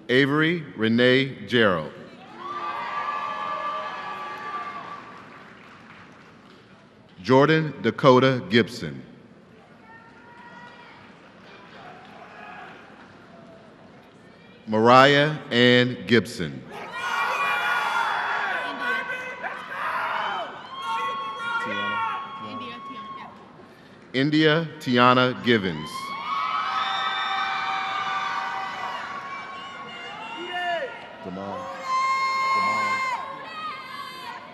Avery Renee Gerald. Jordan Dakota Gibson. Mariah Ann Gibson. India Tiana Givens.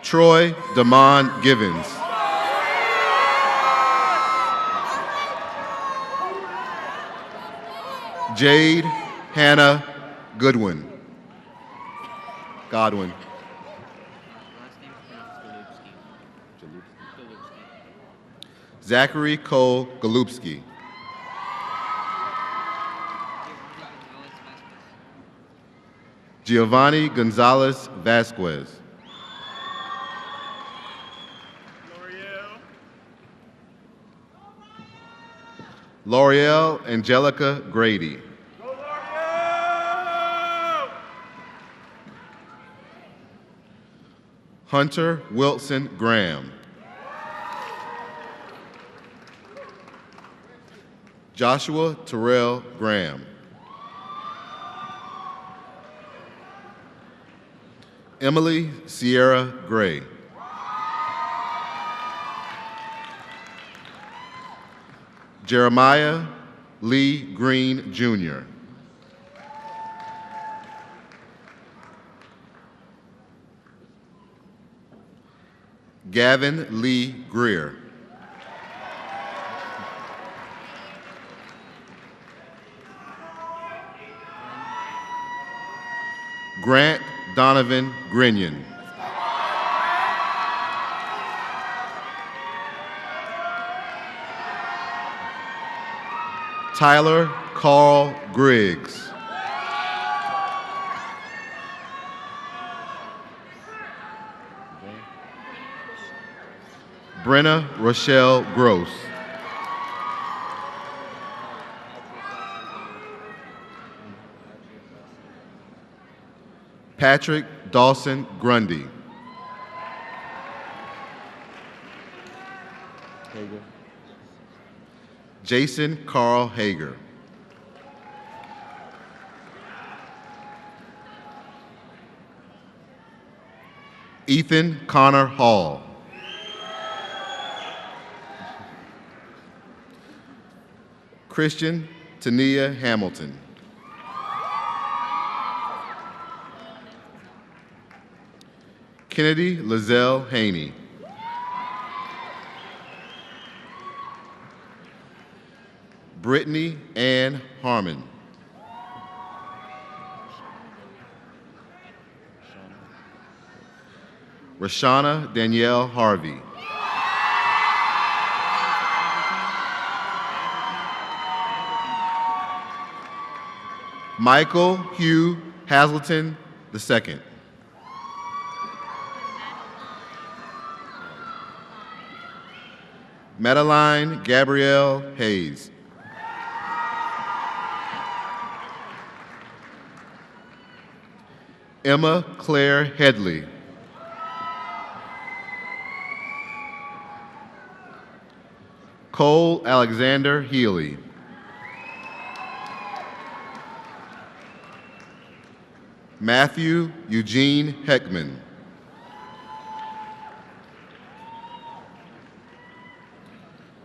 Troy Damon Givens. Jade Hannah Godwin. Zachary Cole Golubski. Giovanni Gonzalez Vasquez. L'Oreal Angelica Grady. Hunter Wilson Graham. Joshua Terrell Graham. Emily Sierra Gray. Jeremiah Lee Green, Jr. Gavin Lee Greer. Grant Donovan Grinion. Tyler Carl Griggs. Brenna Rochelle Gross. Patrick Dawson Grundy. Jason Carl Hager. Ethan Connor Hall. Christian Tania Hamilton. Kennedy Lizelle Haney. Brittany Ann Harmon. Rashana Danielle Harvey. Michael Hugh Hazelton II. Madeline Gabrielle Hayes. Emma Claire Headley. Cole Alexander Healy. Matthew Eugene Heckman.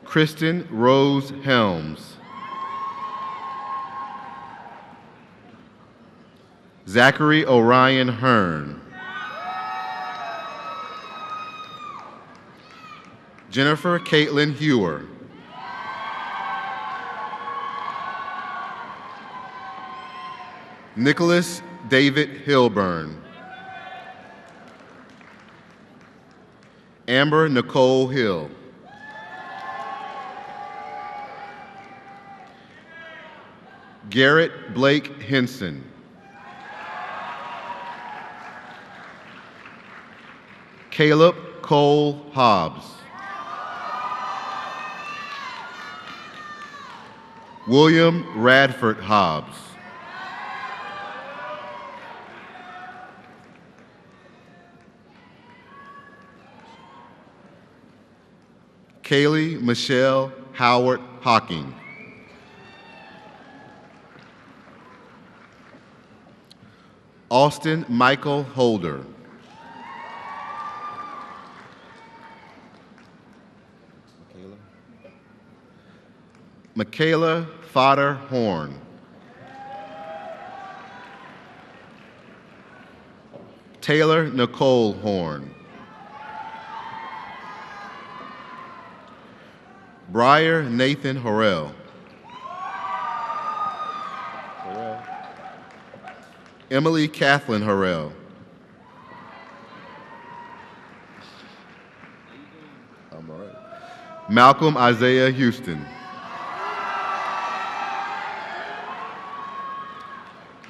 Kristen Rose Helms. Zachary Orion Hearn. Jennifer Caitlin Hewer. Nicholas David Hilburn. Amber Nicole Hill. Garrett Blake Henson. Caleb Cole Hobbs. William Radford Hobbs. Kaylee Michelle Howard Hocking. Austin Michael Holder. Michaela Fodder Horn. Taylor Nicole Horn. Briar Nathan Horrell. Emily Kathleen Horrell. I'm all right. Malcolm Isaiah Houston.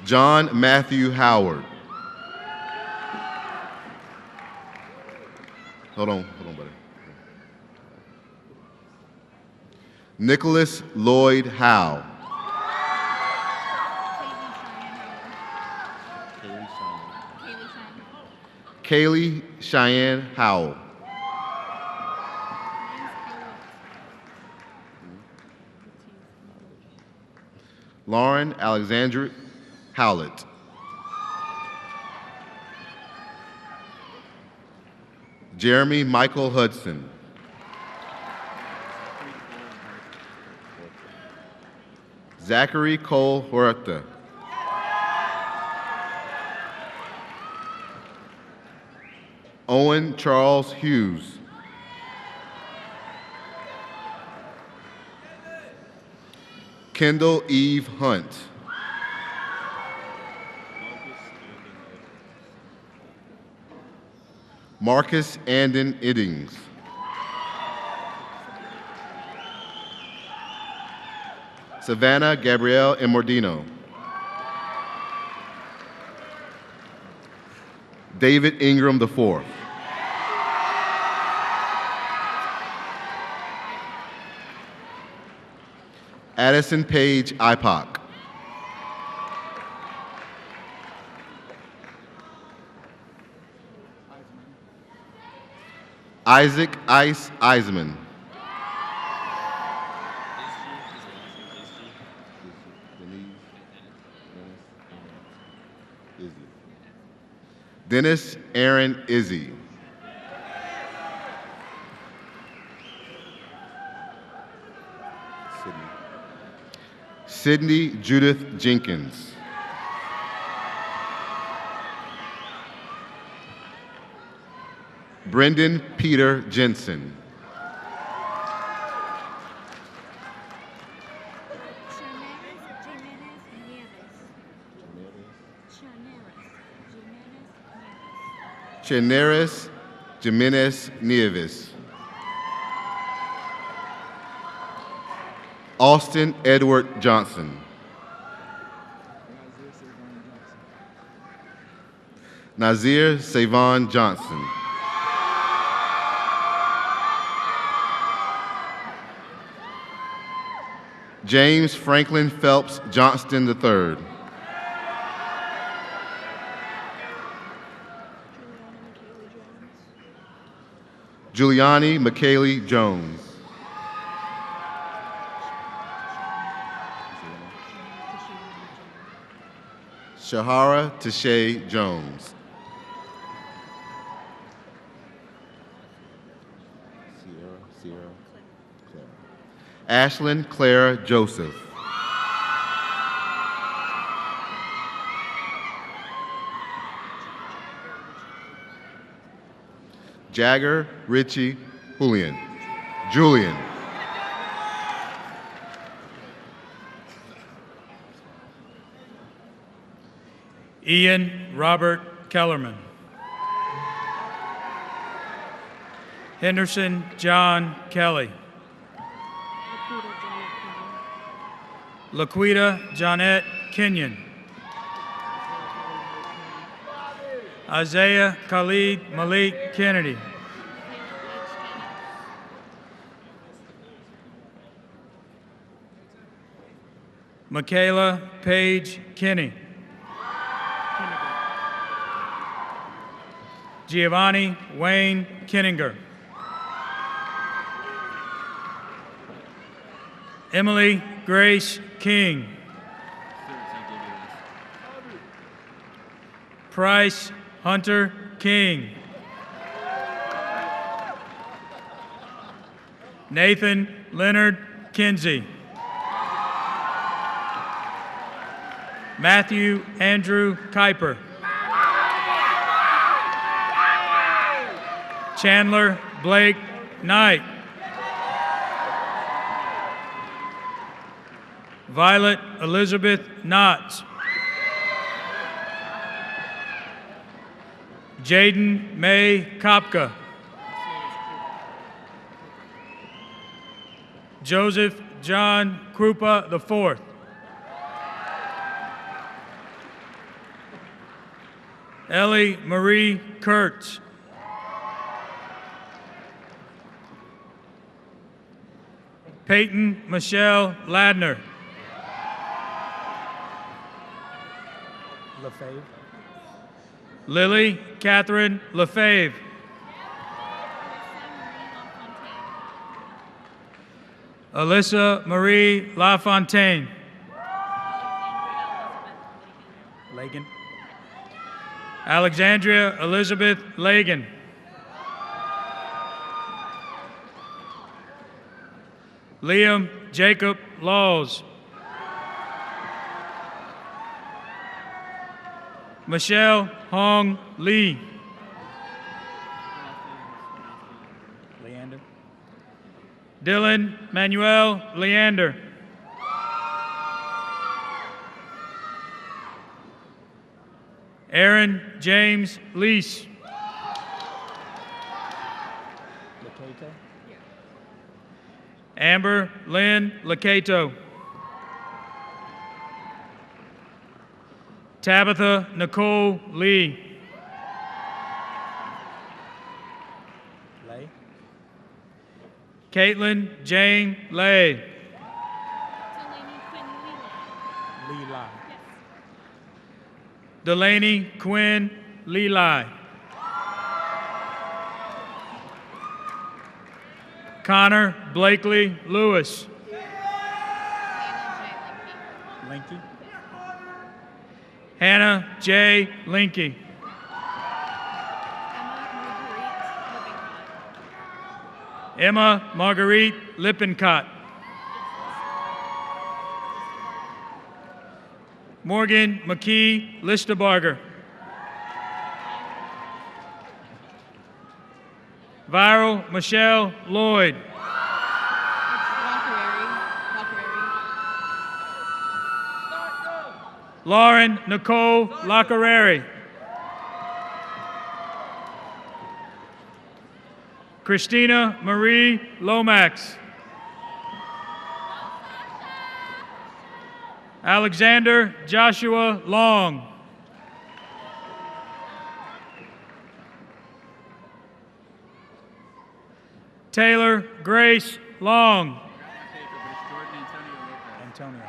John Matthew Howard. Hold on, buddy. Nicholas Lloyd Howe. Kaylee Cheyenne Howell. Lauren Alexandra Howlett. Jeremy Michael Hudson. Zachary Cole Huerta. Owen Charles Hughes. Kendall Eve Hunt. Marcus Andon Iddings. Savannah Gabrielle Imordino. David Ingram IV. Addison Page Ipoc. Isaac Ice Eisman. Dennis Aaron Izzy. Sydney Judith Jenkins. Brendan Peter Jensen. Cheneris Jimenez Nieves. Austin Edward Johnson. Nazir Savon Johnson. James Franklin Phelps Johnston III. Giuliani McKaylee Jones. Shahara Tashay Jones. Ashlyn Claire Joseph. Jagger Richie Julian. Ian Robert Kellerman. Henderson John Kelly. Laquita Johnette Kenyon. Isaiah Khalid Malik Kennedy. Michaela Paige Kinney. Giovanni Wayne Kenninger. Emily Grace King. Price Hunter King. Nathan Leonard Kinsey. Matthew Andrew Kuiper. Chandler Blake Knight. Violet Elizabeth Knotts. Jaden May Kopka. Joseph John Krupa IV. Ellie Marie Kurtz. Peyton Michelle Ladner. Lefebvre. Lily Catherine Lefebvre. Alyssa Marie LaFontaine. Lagan. Alexandria Elizabeth Lagan. Liam Jacob Laws. Michelle Hong Lee. Leander. Dylan Manuel Leander. Aaron James Lease. Lacato. Amber Lynn Lacato. Tabitha Nicole Lee. Lay. Caitlin Jane Lay. Levi. Delaney Quinn Leli. Connor Blakely Lewis. Linky. Hannah J. Linky. Emma Marguerite Lippincott. Morgan McKee Listerbarger. Viral Michelle Lloyd. Lauren Nicole Lacareri. Christina Marie Lomax. Alexander Joshua Long. Taylor Grace Long. Antonio.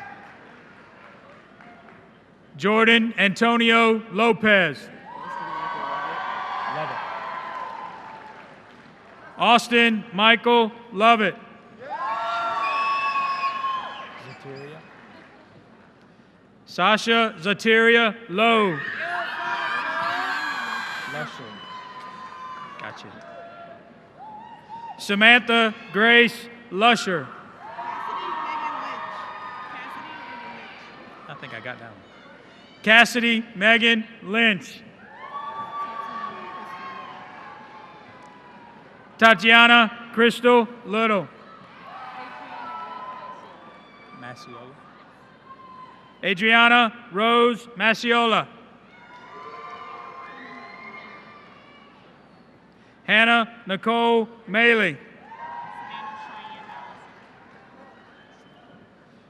Jordan Antonio Lopez. Levitt. Austin Michael Lovett. Sasha Zateria Lowe. Gotcha. Samantha Grace Lusher. I think I got that one. Cassidy Megan Lynch. Tatiana Crystal Little. Massiola. Adriana Rose Massiola. Hannah Nicole Maley.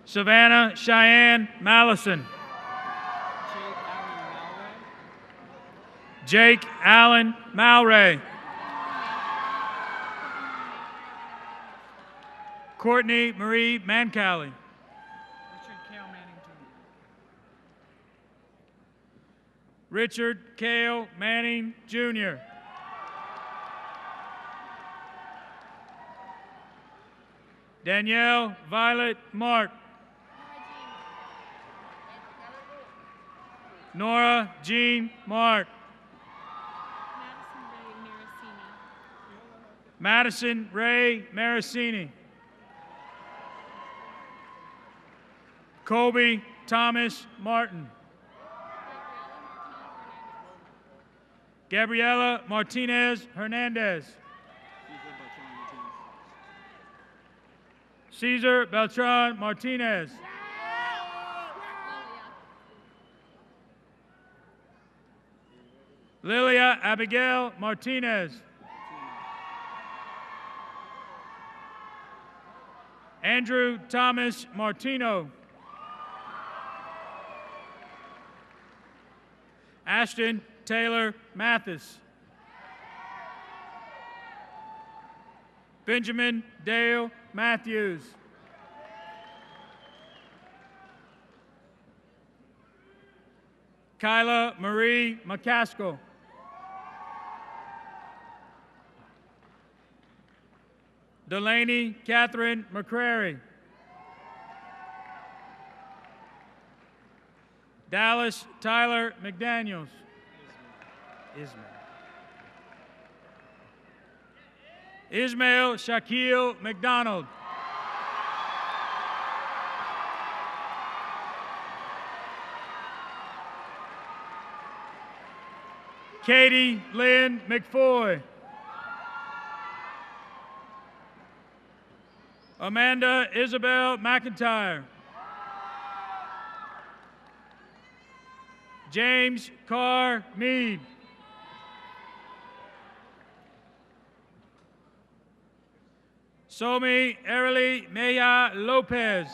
Savannah Cheyenne Mallison. Jake Allen Malray. Courtney Marie Mancali. Richard Cale Manning, Jr. Danielle Violet Mark. Nora Jean Mark. Madison Ray Maricini. Colby Thomas Martin. Gabriela Martinez Hernandez. Cesar Beltran Martinez. Lilia Abigail Martinez. Andrew Thomas Martino. Ashton Taylor Mathis. Benjamin Dale Matthews. Kyla Marie McCaskill. Delaney Catherine McCrary. Dallas Tyler McDaniels. Ismail Shaquille McDonald. Katie Lynn McFoy. Amanda Isabel McIntyre. James Carr Mead. Somi Ereli Mejia Lopez.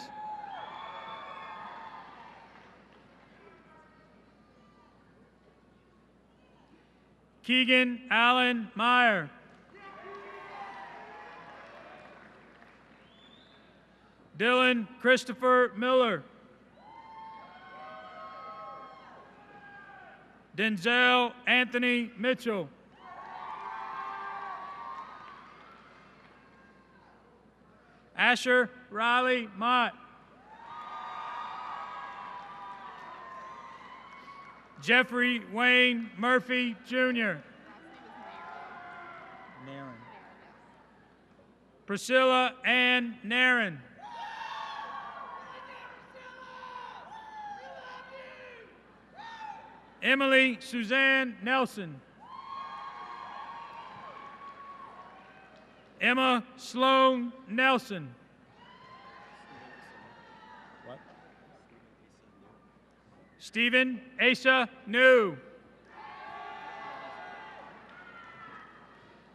Keegan Allen Meyer. Dylan Christopher Miller. Denzel Anthony Mitchell. Asher Riley Mott. Jeffrey Wayne Murphy, Jr. Priscilla Ann Nairn. Emily Suzanne Nelson. Emma Sloan Nelson. Stephen Asa New.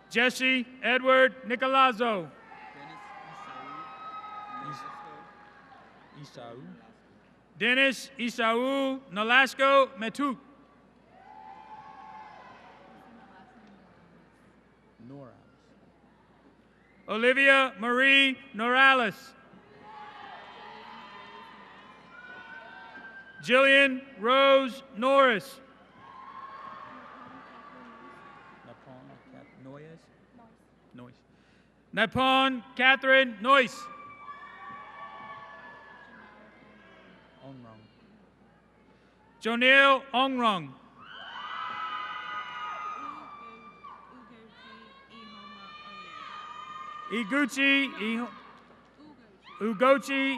Jesse Edward Nicolazzo. Dennis Isau Nolasco Metuk. Olivia Marie Norales. Jillian Rose Norris. Napon Catherine Noyce. Ongrong. Jonil Ongrong. Iguchi Ugochi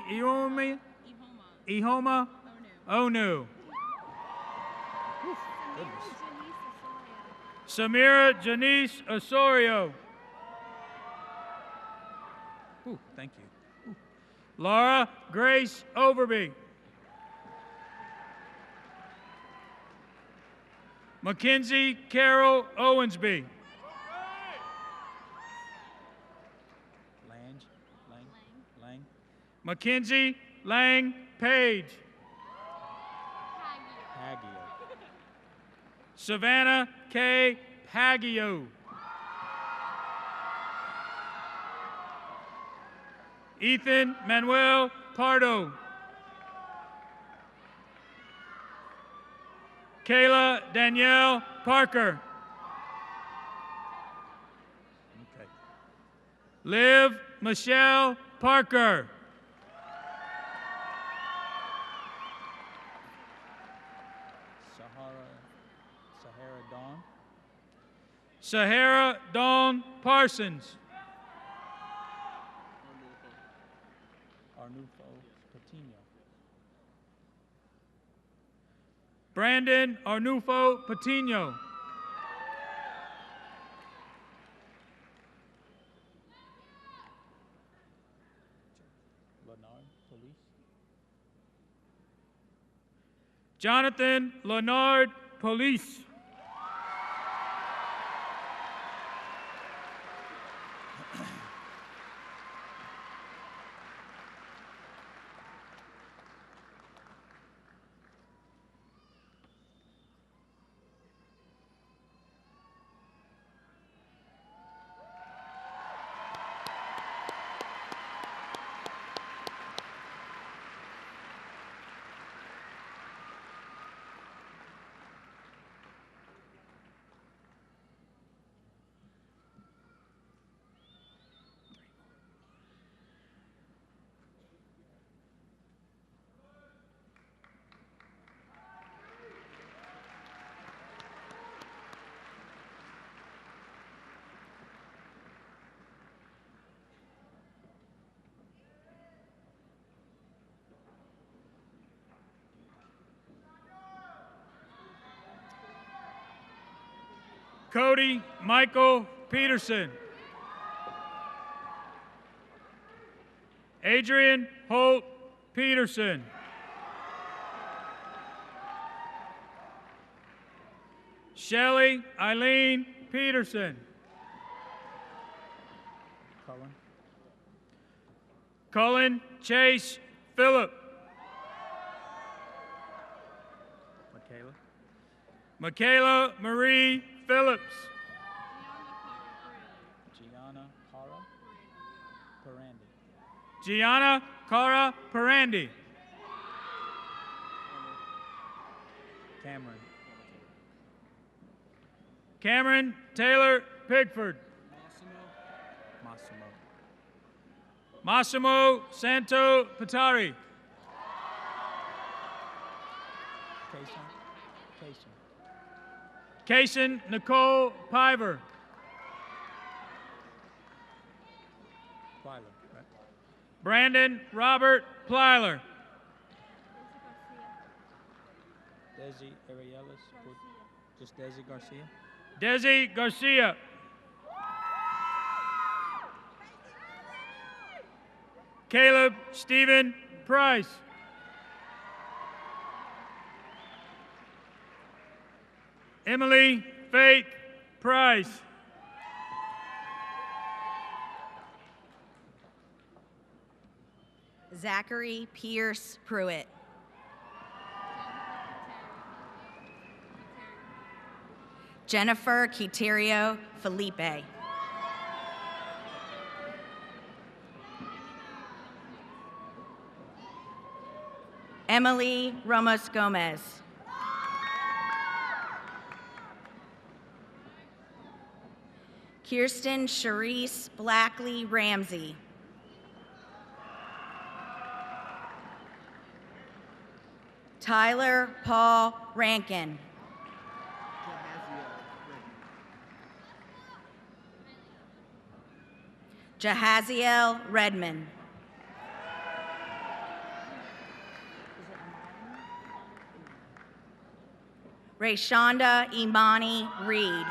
Ihoma Onu. Samira Janice Osorio. Ooh, thank you. Laura Grace Overby. Mackenzie Carol Owensby. Lang. Mackenzie Lang Page. Haggio. Savannah K. Pagio. Ethan Manuel Pardo. Kayla Danielle Parker. Okay. Liv Michelle Parker. Sahara Dawn. Sahara Dawn Parsons. Arnulfo Patino. Brandon Arnulfo Patino. Leonard Police. Jonathan Leonard Police. Cody Michael Peterson. Adrian Holt Peterson. Shelley Eileen Peterson. Cullen Chase Phillip. Michaela Marie Phillips. Gianna Cara Parandi. Gianna Cara Parandi. Cameron Taylor Pigford. Massimo Santo Patari. Kaysen Nicole Piver. Brandon Robert Plyler. Desi Arielis. Just Desi Garcia. Desi Garcia. Caleb Stephen Price. Emily Faith Price. Zachary Pierce Pruitt. Jennifer Quiterio Felipe. Emily Ramos Gomez. Kirsten Charisse Blackley Ramsey. Tyler Paul Rankin. Jahaziel Redman. Rayshonda Imani Reed.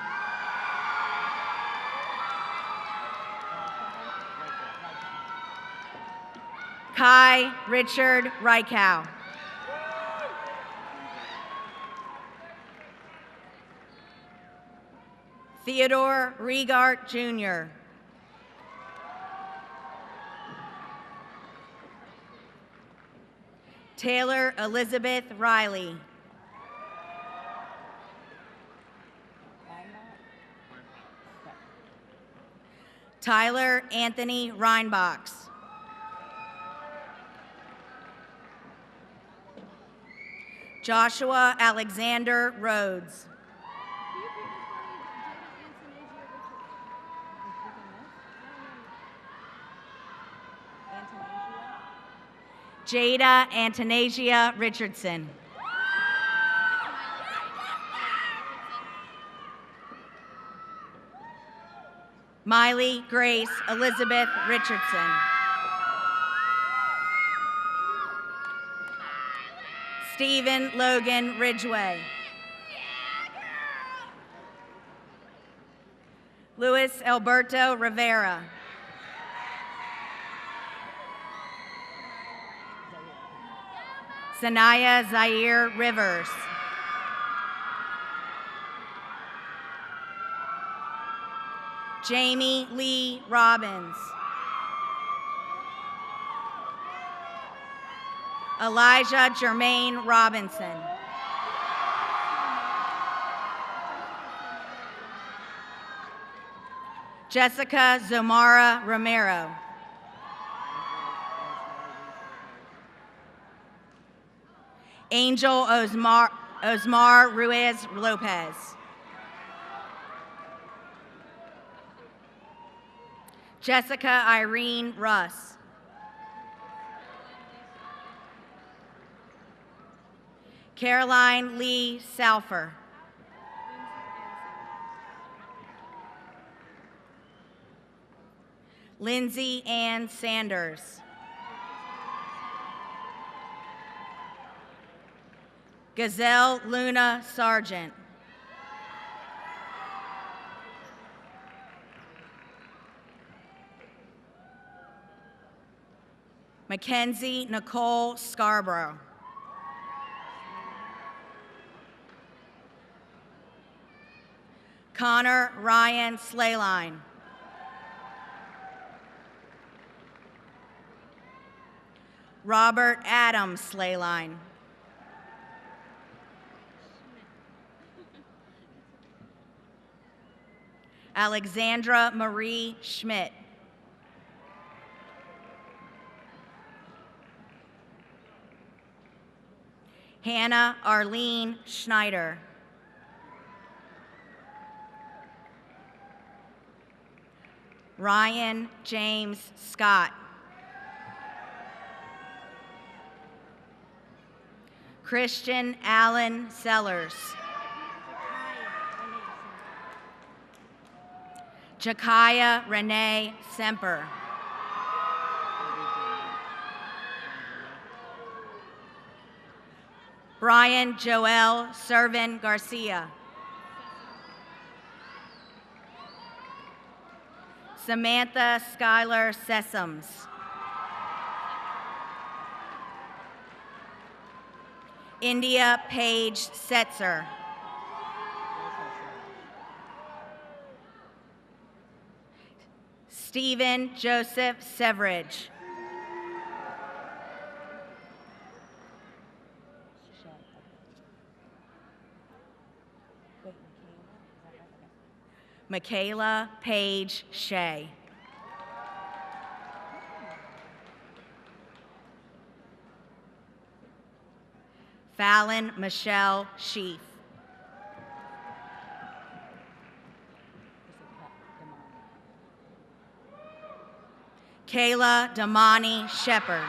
Kai Richard Reichow. Theodore Riegart Jr. Taylor Elizabeth Riley. Tyler Anthony Reinbachs. Joshua Alexander Rhodes. Jada Antanasia Richardson. Miley Grace Elizabeth Richardson. Stephen Logan Ridgway. Luis Alberto Rivera. Sanaya Zaire Rivers. Jamie Lee Robbins. Elijah Jermaine Robinson. Jessica Zomara Romero. Angel Osmar Ruiz Lopez. Jessica Irene Russ. Caroline Lee Salfer. Lindsay Ann Sanders. Gazelle Luna Sargent. Mackenzie Nicole Scarborough. Connor Ryan Slayline. Robert Adam Slayline. Alexandra Marie Schmidt. Hannah Arlene Schneider. Ryan James Scott. Christian Allen Sellers. Jakaya Renee Semper. Brian Joel Servin Garcia. Samantha Skylar Sessoms. India Paige Setzer. Stephen Joseph Severidge. Michaela Paige Shea. Fallon Michelle Sheaf. Kayla Damani Shepard.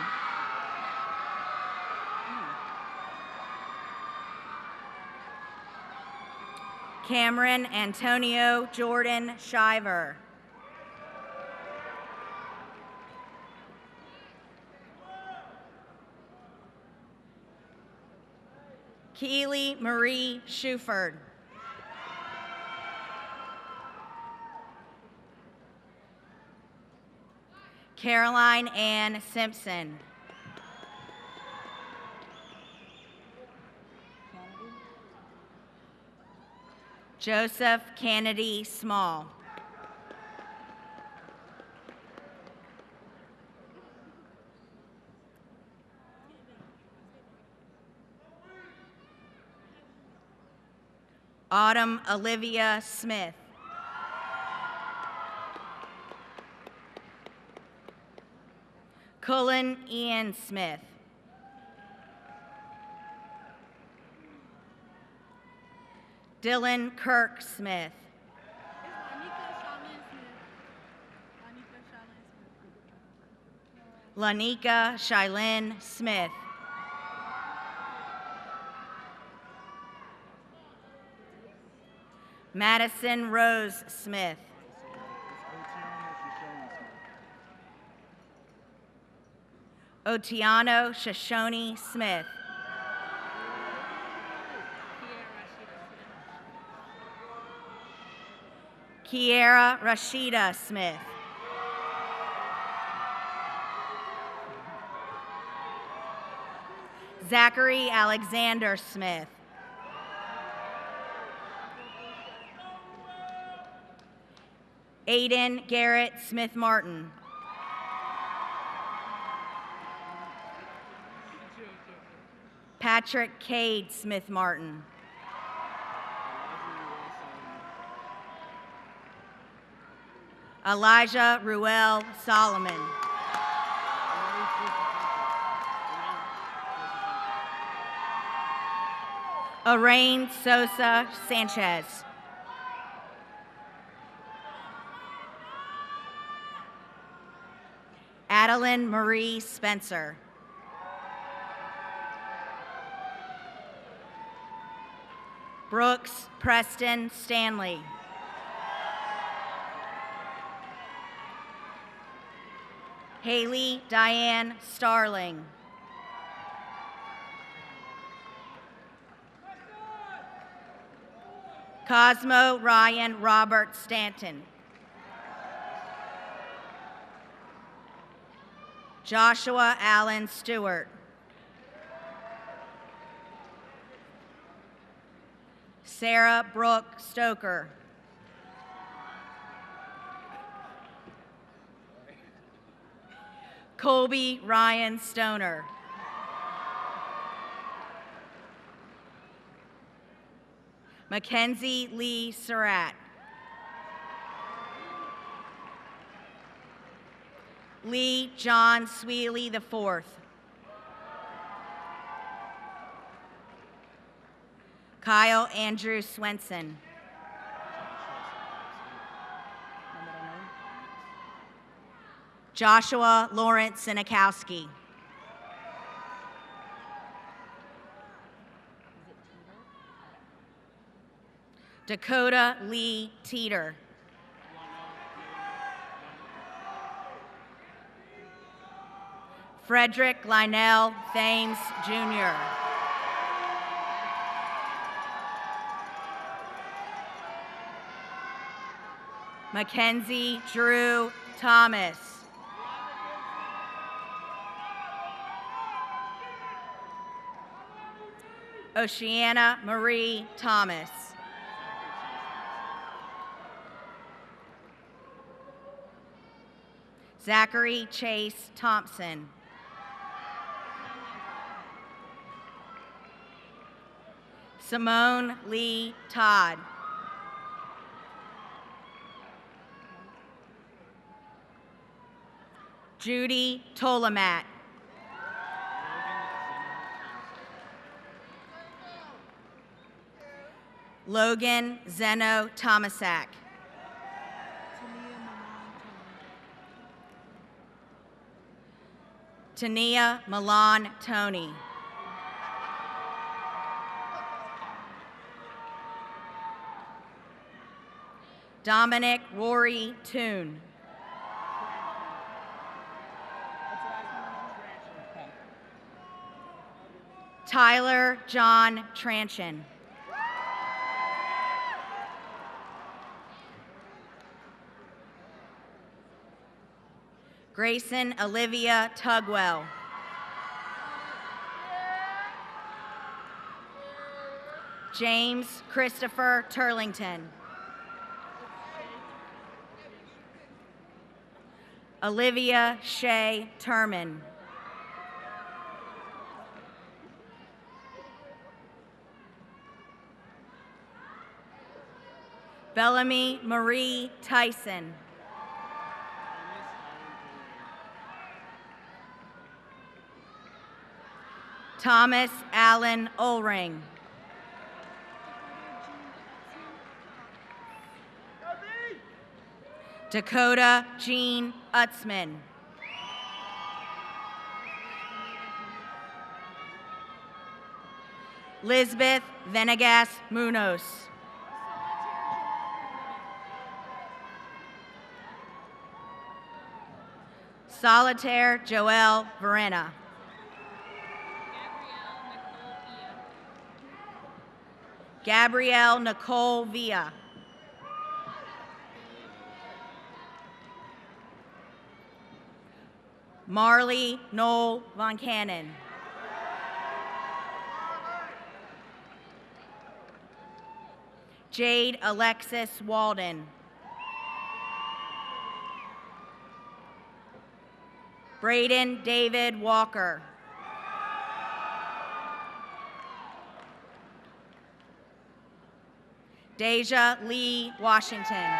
Cameron Antonio Jordan Shiver. Keely Marie Shuford. Caroline Ann Simpson. Joseph Kennedy Small. Autumn Olivia Smith. Cullen Ian Smith. Dylan Kirk Smith. Lanika Shylin Smith. Madison Rose Smith. Otiano Shoshone Smith. Kiera Rashida Smith. Zachary Alexander Smith. Aiden Garrett Smith Martin. Patrick Cade Smith Martin. Elijah Ruel Solomon. Arain Sosa Sanchez. Adeline Marie Spencer. Brooks Preston Stanley. Haley Diane Starling. Cosmo Ryan Robert Stanton. Joshua Allen Stewart. Sarah Brooke Stoker. Colby Ryan Stoner. Mackenzie Lee Surratt. Lee John Sweely IV. Kyle Andrew Swenson. Joshua Lawrence Sinikowski. Dakota Lee Teeter. Frederick Lionel Thames, Jr. Mackenzie Drew Thomas. Oceana Marie Thomas. Zachary Chase Thompson. Simone Lee Todd. Judy Tolamat. Logan Zeno Tomasak. Tania Milan Tony. Dominic Rory Toon. Tyler John Tranchen. Grayson Olivia Tugwell. James Christopher Turlington. Olivia Shea Turman. Bellamy Marie Tyson. Thomas Allen Ulring. Dakota Jean Utzman. Lisbeth Venegas Munoz. Solitaire Joelle Verena. Gabrielle Nicole Villa. Marley Noel Von Cannon. Jade Alexis Walden. Braden David Walker. Deja Lee Washington.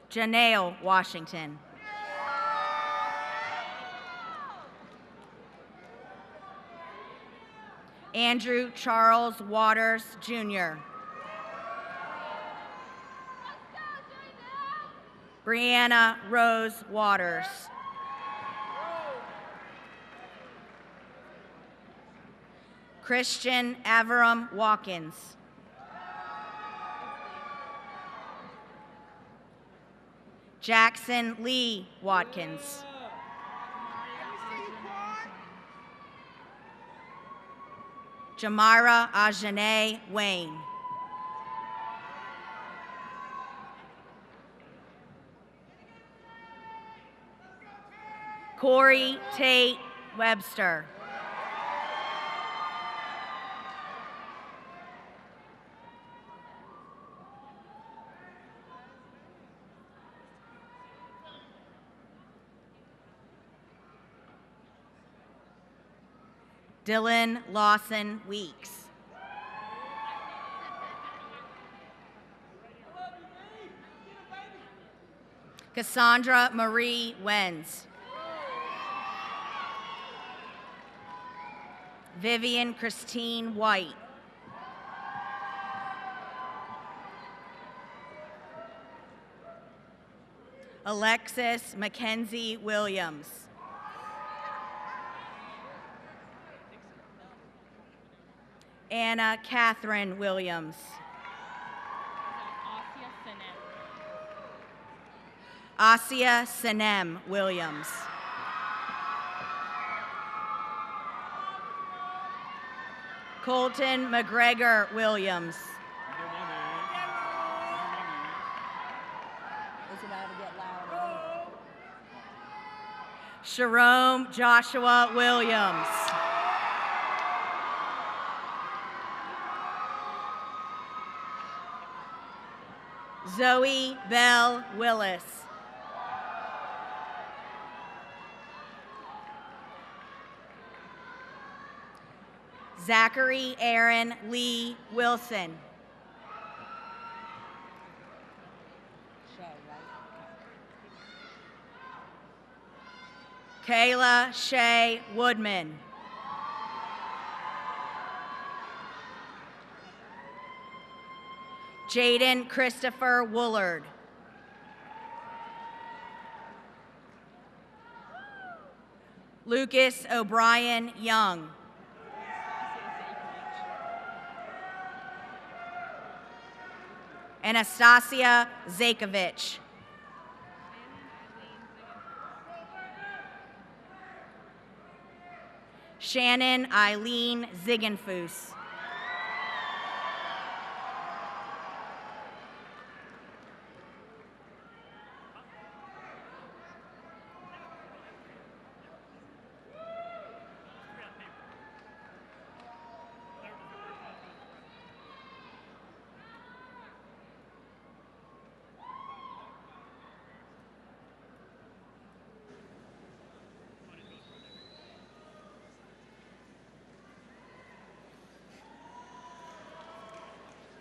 Janelle Washington. Andrew Charles Waters, Jr. Brianna Rose Waters. Christian Averum Watkins. Jackson Lee Watkins. Jamira Ajane Wayne. Corey Tate Webster. Dylan Lawson Weeks. Cassandra Marie Wenz. Vivian Christine White. Alexis Mackenzie Williams. Anna Catherine Williams. Asia Sanem Williams. Colton McGregor Williams. It's about to get louder. Jerome Joshua Williams. Zoe Bell Willis. Zachary Aaron Lee Wilson. Kayla Shea Woodman. Jaden Christopher Woolard. Lucas O'Brien Young. Anastasia Zakovich. Shannon Eileen Ziegenfuss.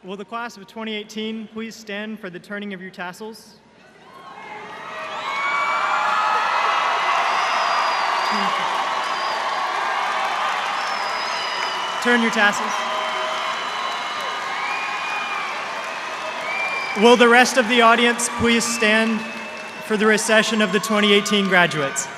Will the class of 2018 please stand for the turning of your tassels? Turn your tassels. Will the rest of the audience please stand for the recession of the 2018 graduates?